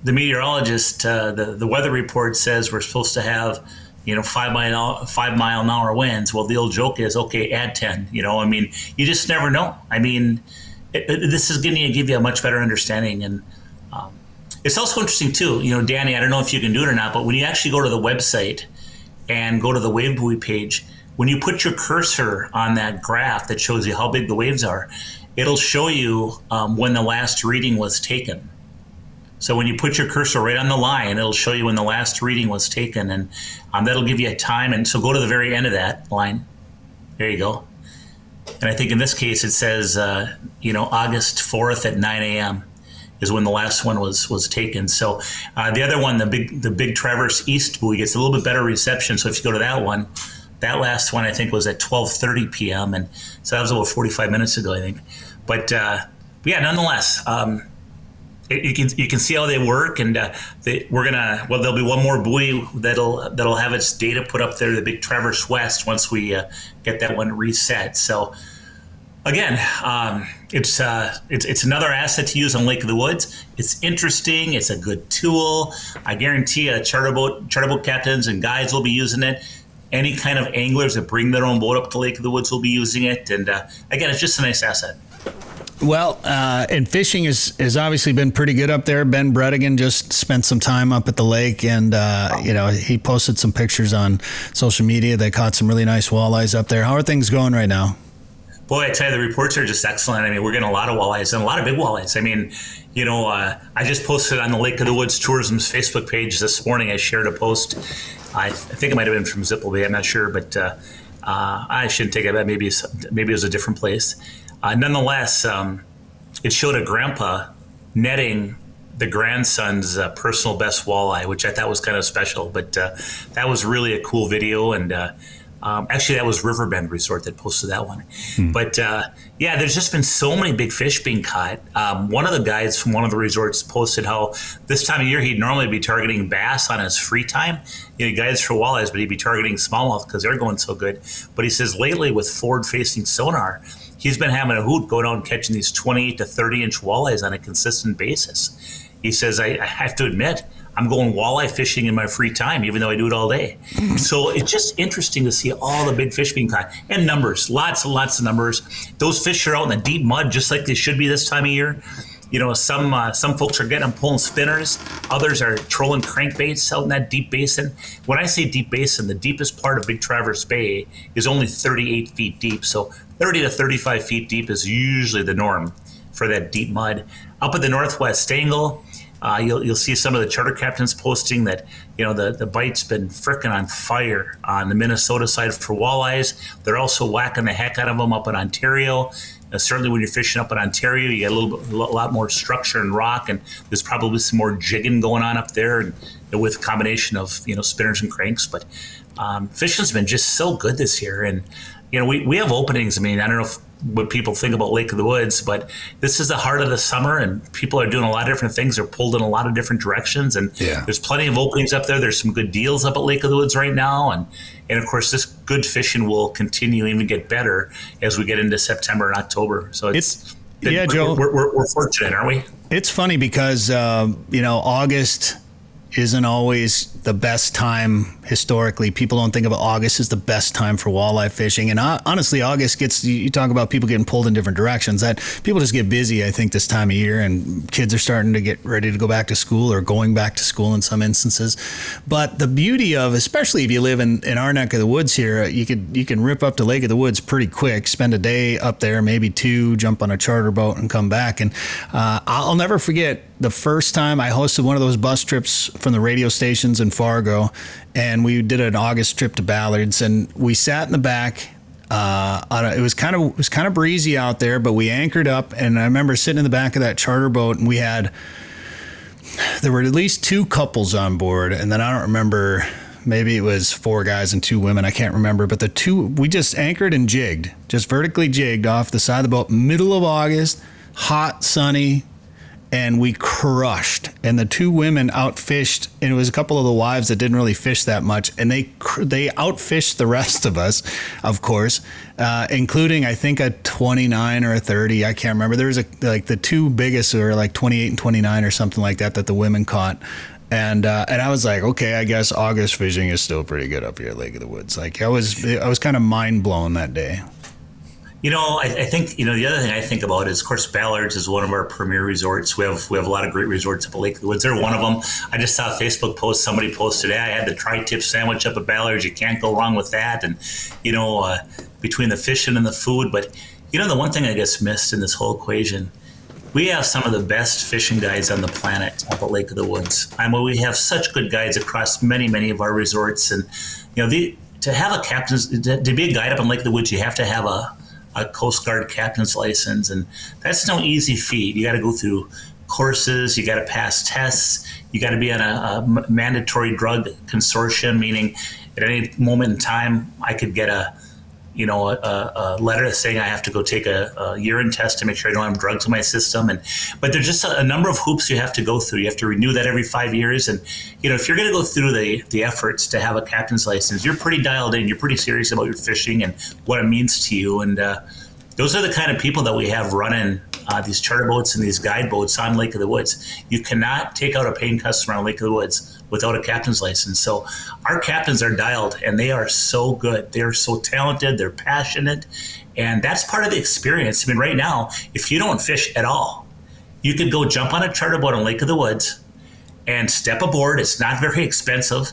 meteorologist, the weather report says we're supposed to have 5 mile an hour winds. Well, the old joke is, okay, add 10. I mean, you just never know. I mean, this is going to give you a much better understanding. And it's also interesting too. Danny, I don't know if you can do it or not, but when you actually go to the website and go to the wave buoy page, when you put your cursor on that graph that shows you how big the waves are, it'll show you when the last reading was taken. So when you put your cursor right on the line, it'll show you when the last reading was taken, and that'll give you a time. And so go to the very end of that line. There you go. And I think in this case it says, August 4th at 9 a.m. is when the last one was taken. So the other one, the big Traverse East buoy, gets a little bit better reception. So if you go to that one, that last one I think was at 12:30 p.m. and so that was about 45 minutes ago, I think. But yeah, nonetheless. You can see how they work, and there'll be one more buoy that'll have its data put up there, the big Traverse West, once we get that one reset. So again, it's another asset to use on Lake of the Woods. It's interesting. It's a good tool. I guarantee you, charter boat captains and guides will be using it. Any kind of anglers that bring their own boat up to Lake of the Woods will be using it. And again, it's just a nice asset. Well, and fishing has obviously been pretty good up there. Ben Bredigan just spent some time up at the lake, and he posted some pictures on social media. They caught some really nice walleyes up there. How are things going right now? Boy, I tell you, the reports are just excellent. I mean, we're getting a lot of walleyes and a lot of big walleyes. I mean, I just posted on the Lake of the Woods Tourism's Facebook page this morning. I shared a post. I think it might have been from Zipple Bay. I'm not sure, but I shouldn't take it back. Maybe it was a different place. Nonetheless, it showed a grandpa netting the grandson's personal best walleye, which I thought was kind of special. But that was really a cool video. And actually, that was Riverbend Resort that posted that one. But yeah, there's just been so many big fish being caught. One of the guys from one of the resorts posted how this time of year he'd normally be targeting bass on his free time. He guides for walleyes, but he'd be targeting smallmouth because they're going so good. But he says lately with forward-facing sonar, he's been having a hoot go down and catching these 28 to 30-inch walleyes on a consistent basis. He says, I have to admit, I'm going walleye fishing in my free time, even though I do it all day. So it's just interesting to see all the big fish being caught. And numbers, lots and lots of numbers. Those fish are out in the deep mud, just like they should be this time of year. Some folks are getting them pulling spinners. Others are trolling crankbaits out in that deep basin. When I say deep basin, the deepest part of Big Traverse Bay is only 38 feet deep. So 30 to 35 feet deep is usually the norm for that deep mud. Up at the Northwest Angle, you'll see some of the charter captains posting that, the bite's been frickin' on fire on the Minnesota side for walleyes. They're also whacking the heck out of them up in Ontario. Certainly when you're fishing up in Ontario, you get a lot more structure and rock, and there's probably some more jigging going on up there, and with a combination of spinners and cranks. But fishing's been just so good this year, and we have openings. I mean, I don't know what people think about Lake of the Woods, but this is the heart of the summer, and people are doing a lot of different things. They're pulled in a lot of different directions, and there's plenty of openings up there. There's some good deals up at Lake of the Woods right now, and of course, this good fishing will continue, even get better as we get into September and October. So Joe, we're fortunate, aren't we? It's funny because August isn't always the best time historically. People don't think of August as the best time for walleye fishing. And honestly, August you talk about people getting pulled in different directions. That people just get busy, I think, this time of year, and kids are starting to get ready to go back to school or going back to school in some instances. But the beauty of, especially if you live in our neck of the woods here, you can rip up to Lake of the Woods pretty quick, spend a day up there, maybe two, jump on a charter boat and come back. And I'll never forget the first time I hosted one of those bus trips from the radio stations in Fargo, and we did an August trip to Ballards, and we sat in the back. It was kind of breezy out there, but we anchored up, and I remember sitting in the back of that charter boat, and we had there were at least 2 couples on board, and then I don't remember, maybe it was 4 guys and 2 women. I can't remember, but the 2, we just anchored and jigged, just vertically jigged off the side of the boat, middle of August, hot, sunny, and we crushed. And the 2 women outfished, and it was a couple of the wives that didn't really fish that much, and they outfished the rest of us, of course, including I think a 29 or a 30. I can't remember. There was the 2 biggest were like 28 and 29 or something like that the women caught. And I was like, okay, I guess August fishing is still pretty good up here at Lake of the Woods. Like I was kind of mind blown that day. I think, the other thing I think about is, of course, Ballards is one of our premier resorts. We have a lot of great resorts up at Lake of the Woods. They're one of them. I just saw a Facebook post. Somebody posted, I had the tri-tip sandwich up at Ballards. You can't go wrong with that. And, between the fishing and the food. But, the one thing I guess missed in this whole equation, we have some of the best fishing guides on the planet up at Lake of the Woods. We have such good guides across many, many of our resorts. And, to have a captain's, to be a guide up on Lake of the Woods, you have to have a Coast Guard captain's license, and that's no easy feat. You got to go through courses, you got to pass tests, you got to be on a mandatory drug consortium, meaning at any moment in time I could get a letter saying I have to go take a urine test to make sure I don't have drugs in my system. But there's just a number of hoops you have to go through. You have to renew that every 5 years. And, if you're going to go through the efforts to have a captain's license, you're pretty dialed in. You're pretty serious about your fishing and what it means to you. And those are the kind of people that we have running these charter boats and these guide boats on Lake of the Woods. You cannot take out a paying customer on Lake of the Woods without a captain's license. So our captains are dialed, and they are so good. They are so talented. They're passionate, and that's part of the experience. Right now, if you don't fish at all, you could go jump on a charter boat on Lake of the Woods and step aboard. It's not very expensive,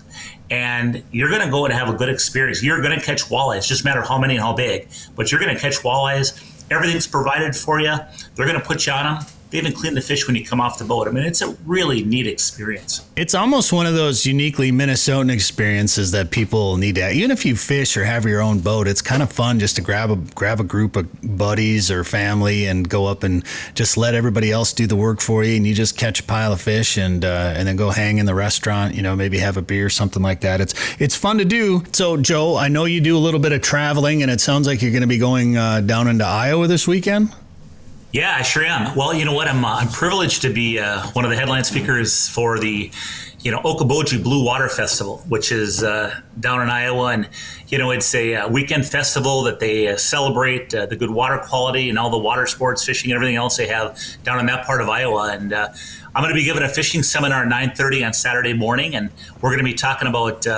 and you're going to go and have a good experience. You're going to catch walleyes. It's just a matter of how many and how big, but you're going to catch walleyes. Everything's provided for you. They're going to put you on them. They even clean the fish when you come off the boat. It's a really neat experience. It's almost one of those uniquely Minnesotan experiences that people need to have. Even if you fish or have your own boat, it's kind of fun just to grab a group of buddies or family and go up and just let everybody else do the work for you, and you just catch a pile of fish and then go hang in the restaurant, maybe have a beer, something like that. It's fun to do. So, Joe, I know you do a little bit of traveling, and it sounds like you're going to be going down into Iowa this weekend. Yeah, I sure am. Well, you know what? I'm privileged to be one of the headline speakers for the, Okoboji Blue Water Festival, which is down in Iowa. And, it's a weekend festival that they celebrate the good water quality and all the water sports, fishing, and everything else they have down in that part of Iowa. And I'm going to be giving a fishing seminar at 9:30 on Saturday morning. And we're going to be talking about,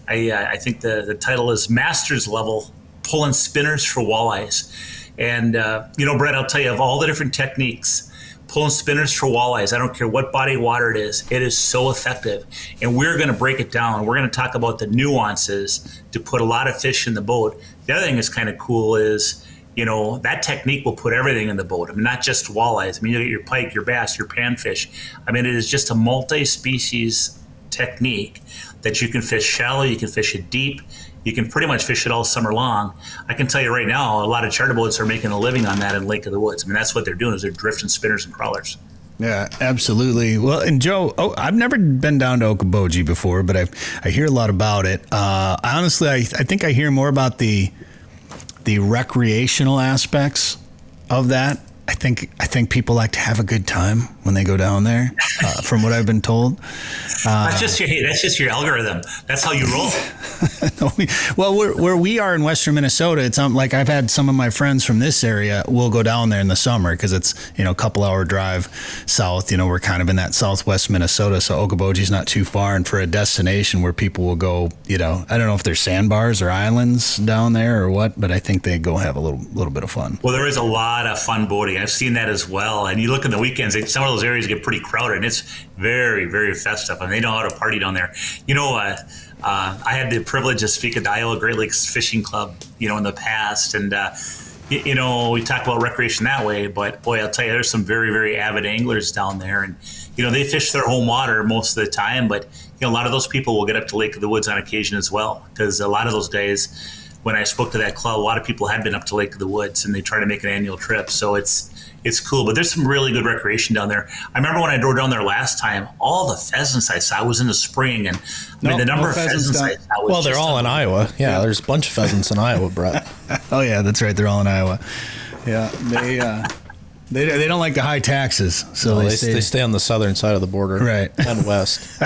I think the title is Master's Level Pulling Spinners for Walleyes. And, Brett, I'll tell you, of all the different techniques, pulling spinners for walleyes, I don't care what body of water it is so effective. And we're going to break it down. We're going to talk about the nuances to put a lot of fish in the boat. The other thing that's kind of cool is, that technique will put everything in the boat. Not just walleyes. You get your pike, your bass, your panfish. It is just a multi-species technique that you can fish shallow, you can fish it deep. You can pretty much fish it all summer long. I can tell you right now, a lot of charter boats are making a living on that in Lake of the Woods. That's what they're doing, is they're drifting spinners and crawlers. Yeah, absolutely. Well, and Joe, I've never been down to Okoboji before, but I hear a lot about it. Honestly, I think I hear more about the recreational aspects of that. I think people like to have a good time when they go down there, from what I've been told. That's just your algorithm. That's how you roll. Well, where we are in Western Minnesota, it's like I've had some of my friends from this area will go down there in the summer because it's a couple hour drive south. We're kind of in that southwest Minnesota, so Okoboji's not too far. And for a destination where people will go, I don't know if there's sandbars or islands down there or what, but I think they go have a little bit of fun. Well, there is a lot of fun boating. I've seen that as well. And you look in the weekends, some of those areas get pretty crowded, and it's very, very festive. They know how to party down there. I had the privilege to speak at the Iowa Great Lakes Fishing Club, in the past. And, we talk about recreation that way. But, boy, I'll tell you, there's some very, very avid anglers down there. And, they fish their home water most of the time. But, a lot of those people will get up to Lake of the Woods on occasion as well, because a lot of those days, when I spoke to that club, a lot of people had been up to Lake of the Woods, and they try to make an annual trip. So it's cool. But there's some really good recreation down there. I remember when I drove down there last time, all the pheasants I saw was in the spring, and the number of pheasants I saw was well, they're all in Iowa. Yeah, there's a bunch of pheasants in Iowa, Brett. Oh yeah, that's right. They're all in Iowa. Yeah, they don't like the high taxes, so they stay on the southern side of the border, right, and west.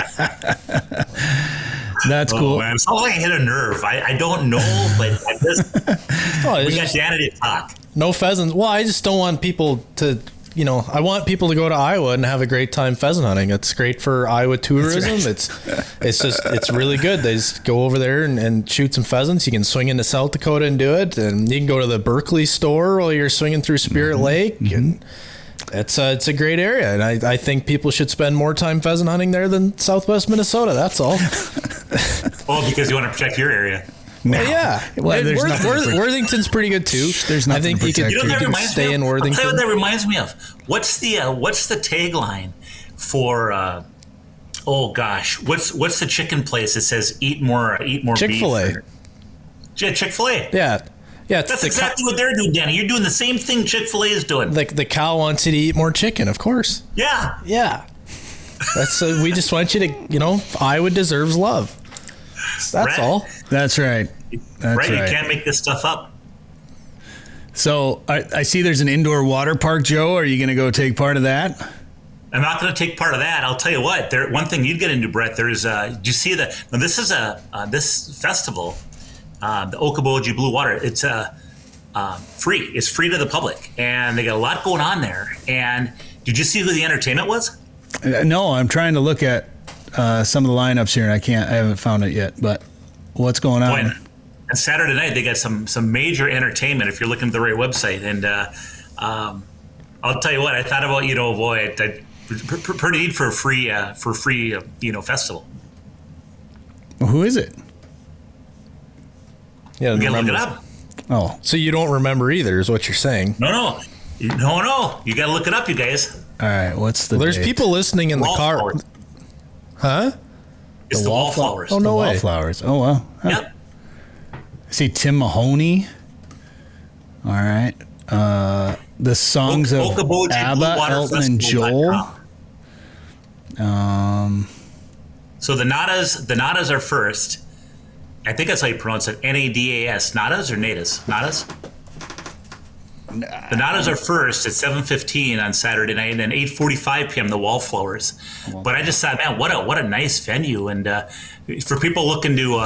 That's cool. Man. It sounds like I hit a nerve. I don't know, but I just we got Danny to talk. No pheasants. Well, I just don't want people to, I want people to go to Iowa and have a great time pheasant hunting. It's great for Iowa tourism. Right. It's really good. They just go over there and shoot some pheasants. You can swing into South Dakota and do it, and you can go to the Berkeley store while you're swinging through Spirit Lake. And it's a great area, and I think people should spend more time pheasant hunting there than Southwest Minnesota. That's all. Well, because you want to protect your area. No. Yeah. Well, Worthington's pretty good too. There's nothing I think you can stay in Worthington. I'll tell you what that reminds me of. What's the tagline for? What's the chicken place that says eat more Chick-fil-A. beef? Chick-fil-A. Yeah. Yeah, that's exactly what they're doing, Danny. You're doing the same thing Chick-fil-A is doing. The cow wants you to eat more chicken, of course. Yeah. Yeah. That's we just want you to, Iowa deserves love. That's all. That's right. That's right. You can't make this stuff up. So I see there's an indoor water park, Joe. Are you going to go take part of that? I'm not going to take part of that. I'll tell you what. One thing you'd get into, Brett. There's. Do you see that? Now this is this festival, the Okoboji Blue Water. It's free. It's free to the public, and they got a lot going on there. And did you see who the entertainment was? No, I'm trying to look at some of the lineups here, and I haven't found it yet. But what's going on? Boy, and Saturday night they got some major entertainment. If you're looking at the right website, and I'll tell you what, I thought about pretty neat for a free festival. Well, who is it? Yeah, you gotta look it up. Oh, so you don't remember either, is what you're saying? No. You gotta look it up, you guys. All right, what's the? There's date? people listening in the car. Flowers. Huh? It's the Wallflowers. Oh, no way. Wallflowers. Oh, wow. Huh. Yep. I see Tim Mahoney. All right. The songs of ABBA, Elton, and Joel. So the Nadas are first. I think that's how you pronounce it. Nadas. Nadas or Nadas? Nadas? The Nadas are first at 7:15 on Saturday night, and then 8:45 p.m. the Wallflowers. But I just thought, man, what a nice venue! And for people looking to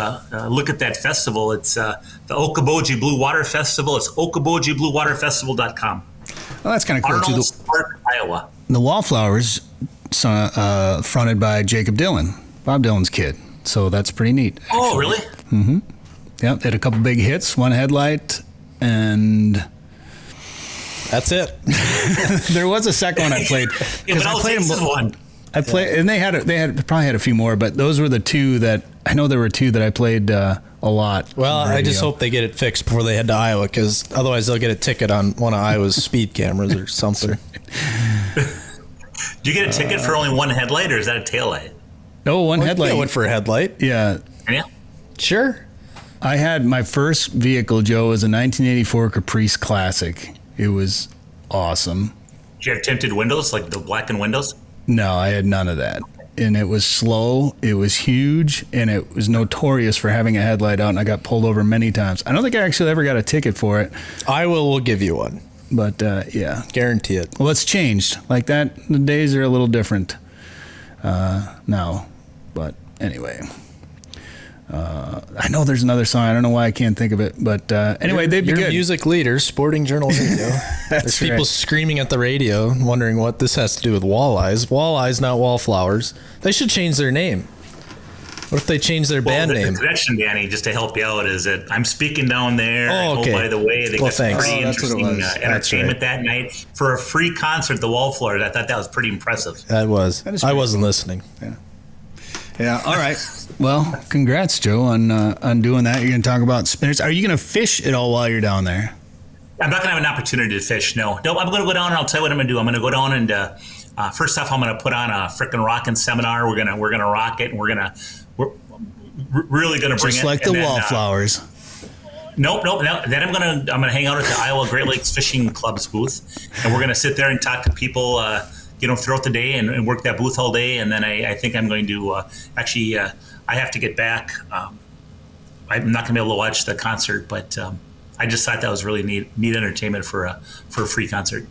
look at that festival, it's the Okoboji Blue Water Festival. It's okobojibluewaterfestival.com. Well, that's kind of cool too. Park, Iowa. The Wallflowers, fronted by Jacob Dylan, Bob Dylan's kid. So that's pretty neat. Actually. Oh, really? Mm-hmm. Yep, they had a couple big hits, one headlight, and that's it. There was a second one I played. But I played them one. I played, and they probably had a few more, but those were the two that I know. There were two that I played a lot. Well, I just hope they get it fixed before they head to Iowa, because otherwise they'll get a ticket on one of Iowa's speed cameras or something. Do you get a ticket for only one headlight, or is that a taillight? No, one headlight. I went for a headlight. Yeah. Yeah. Sure. I had my first vehicle, Joe, was a 1984 Caprice Classic. It was awesome. Did you have tinted windows, like the blackened windows? No, I had none of that. And it was slow, it was huge, and it was notorious for having a headlight out, and I got pulled over many times. I don't think I actually ever got a ticket for it. Iowa will give you one. But, yeah. Guarantee it. Well, it's changed. Like that, the days are a little different now. But anyway. I know there's another song. I don't know why I can't think of it. But anyway, they'd be good. Music leader, Sporting Journal Radio. There's people screaming at the radio, wondering what this has to do with walleyes. Walleyes, not wallflowers. They should change their name. What if they change their band name? The connection, Danny, just to help you out, is that I'm speaking down there. Oh, okay. Oh, by the way, they got some pretty interesting entertainment right. that night for a free concert. The Wallflowers. I thought that was pretty impressive. That was. I wasn't listening. Yeah. Yeah. All right. Well, congrats, Joe, on doing that. You're going to talk about spinners. Are you going to fish at all while you're down there? I'm not going to have an opportunity to fish. No. I'm going to go down and I'll tell you what I'm going to do. I'm going to go down and first off, I'm going to put on a frickin' rockin' seminar. We're gonna rock it, and we're really going to bring it. Just like the Wallflowers. Nope. Then I'm gonna hang out at the Iowa Great Lakes Fishing Club's booth, and we're gonna sit there and talk to people, throughout the day and work that booth all day. And then I think I'm going to I have to get back. I'm not gonna be able to watch the concert, but I just thought that was really neat entertainment for a free concert.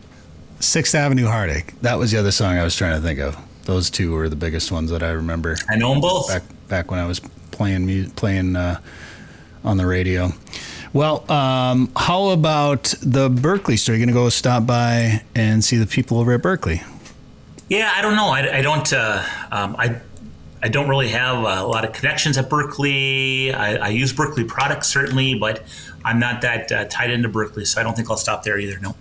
6th Avenue Heartache. That was the other song I was trying to think of. Those two were the biggest ones that I remember. I know them both. Back when I was playing on the radio. Well, how about the Berkeley store? Are you going to go stop by and see the people over at Berkeley? Yeah, I don't know. I don't really have a lot of connections at Berkeley. I use Berkeley products certainly, but I'm not that tied into Berkeley, so I don't think I'll stop there either. No.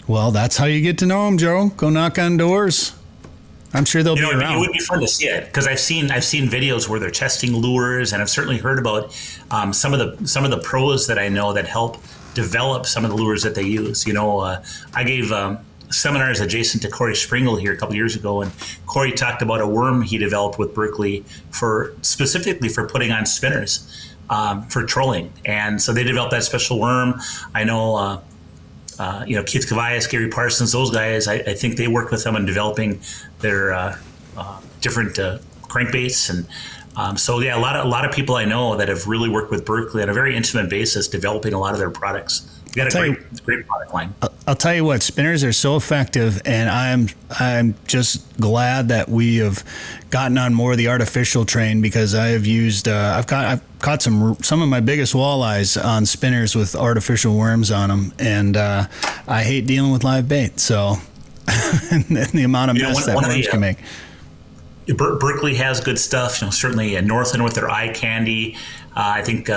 Well, that's how you get to know them, Joe. Go knock on doors. I'm sure they'll be around. It would be fun to see it because I've seen videos where they're testing lures, and I've certainly heard about some of the pros that I know that help develop some of the lures that they use. I gave seminars adjacent to Corey Springle here a couple years ago, and Corey talked about a worm he developed with Berkeley specifically for putting on spinners for trolling, and so they developed that special worm. I know. Keith Cavias, Gary Parsons, those guys, I think they worked with them on developing their different crankbaits. And a lot of people I know that have really worked with Berkeley on a very intimate basis, developing a lot of their products. You got a great product line. I'll tell you what, spinners are so effective, and I'm just glad that we have gotten on more of the artificial train, because I have used I've caught some of my biggest walleyes on spinners with artificial worms on them, and I hate dealing with live bait. So and the amount of mess that worms can make. Berkeley has good stuff. Certainly Northland with their eye candy. I think.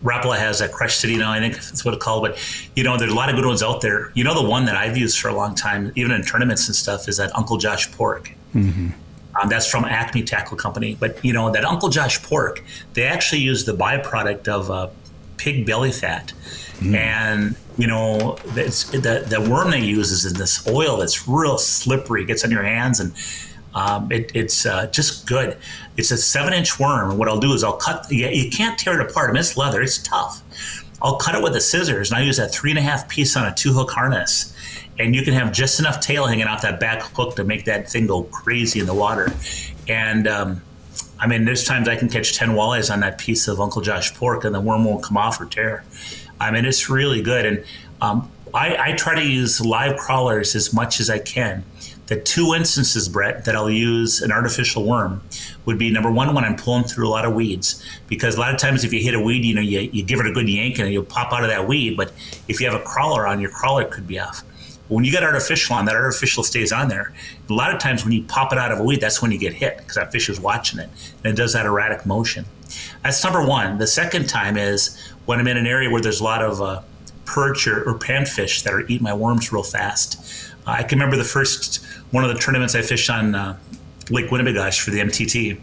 Rapala has a Crush City now, I think that's what it's called. But, there's a lot of good ones out there. The one that I've used for a long time, even in tournaments and stuff, is that Uncle Josh pork. Mm-hmm. That's from Acme Tackle Company. But, that Uncle Josh pork, they actually use the byproduct of pig belly fat. Mm. And, the worm they use is in this oil that's real slippery. It gets on your hands, and it's just good. It's a 7-inch worm, and what I'll do is I'll cut. You can't tear it apart. I mean, it's leather. It's tough. I'll cut it with the scissors, and I use that 3.5 piece on a 2-hook harness, and you can have just enough tail hanging off that back hook to make that thing go crazy in the water. And there's times I can catch 10 walleyes on that piece of Uncle Josh pork, and the worm won't come off or tear. It's really good. And I try to use live crawlers as much as I can. The 2 instances, Brett, that I'll use an artificial worm would be, number one, when I'm pulling through a lot of weeds, because a lot of times if you hit a weed, you give it a good yank and you'll pop out of that weed. But if you have a crawler on, your crawler could be off. When you got artificial on, that artificial stays on there. A lot of times when you pop it out of a weed, that's when you get hit, because that fish is watching it, and it does that erratic motion. That's number one. The second time is when I'm in an area where there's a lot of perch or panfish that are eating my worms real fast. I can remember one of the tournaments I fished on Lake Winnipegosh for the MTT.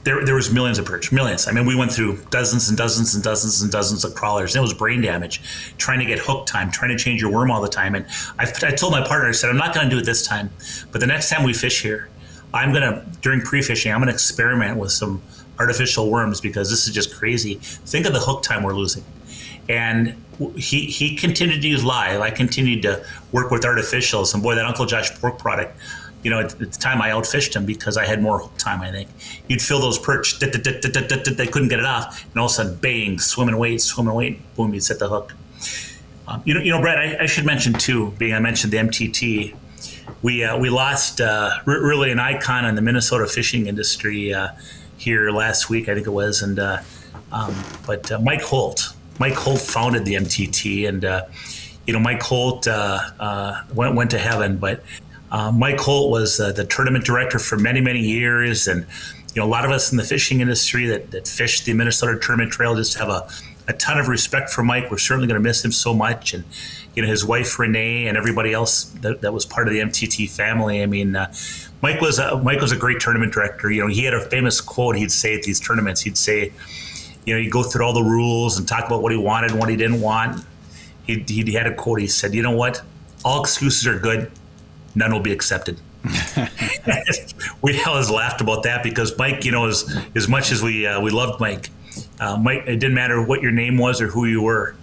There was millions of perch, millions. We went through dozens and dozens and dozens and dozens of crawlers. And it was brain damage, trying to get hook time, trying to change your worm all the time. And I told my partner, I said, I'm not going to do it this time, but the next time we fish here, during pre-fishing, I'm going to experiment with some artificial worms, because this is just crazy. Think of the hook time we're losing. And he continued to use live. I continued to work with artificials. And boy, that Uncle Josh pork product, at the time I outfished him because I had more hook time, I think. You'd feel those perch, they couldn't get it off. And all of a sudden, bang, swimming weight, boom, you'd set the hook. Brett, I should mention too, I mentioned the MTT. We lost really an icon in the Minnesota fishing industry here last week, I think it was. And but Mike Holt founded the MTT, and Mike Holt went to heaven. But Mike Holt was the tournament director for many, many years, and a lot of us in the fishing industry that fished the Minnesota Tournament Trail just have a ton of respect for Mike. We're certainly going to miss him so much, and his wife Renee and everybody else that was part of the MTT family. Mike was a great tournament director. He had a famous quote he'd say at these tournaments. He'd say, you go through all the rules and talk about what he wanted and what he didn't want. He had a quote. He said, "You know what? All excuses are good. None will be accepted." We always laughed about that because Mike, as much as we loved Mike, it didn't matter what your name was or who you were.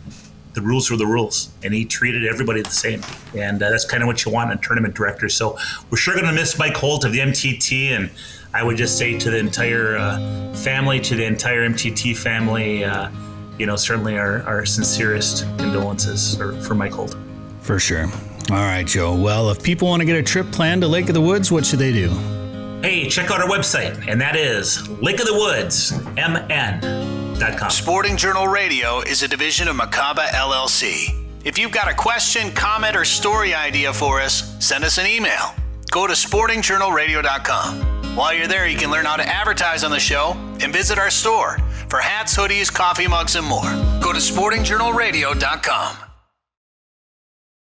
The rules were the rules, and he treated everybody the same. And that's kind of what you want in a tournament director. So we're sure going to miss Mike Holt of the MTT, and I would just say to the entire family, to the entire MTT family, certainly our sincerest condolences for Mike Holt. For sure. All right, Joe. Well, if people want to get a trip planned to Lake of the Woods, what should they do? Hey, check out our website, and that is lakeofthewoodsmn.com. Sporting Journal Radio is a division of Macaba LLC. If you've got a question, comment, or story idea for us, send us an email. Go to sportingjournalradio.com. While you're there, you can learn how to advertise on the show and visit our store for hats, hoodies, coffee mugs, and more. Go to sportingjournalradio.com.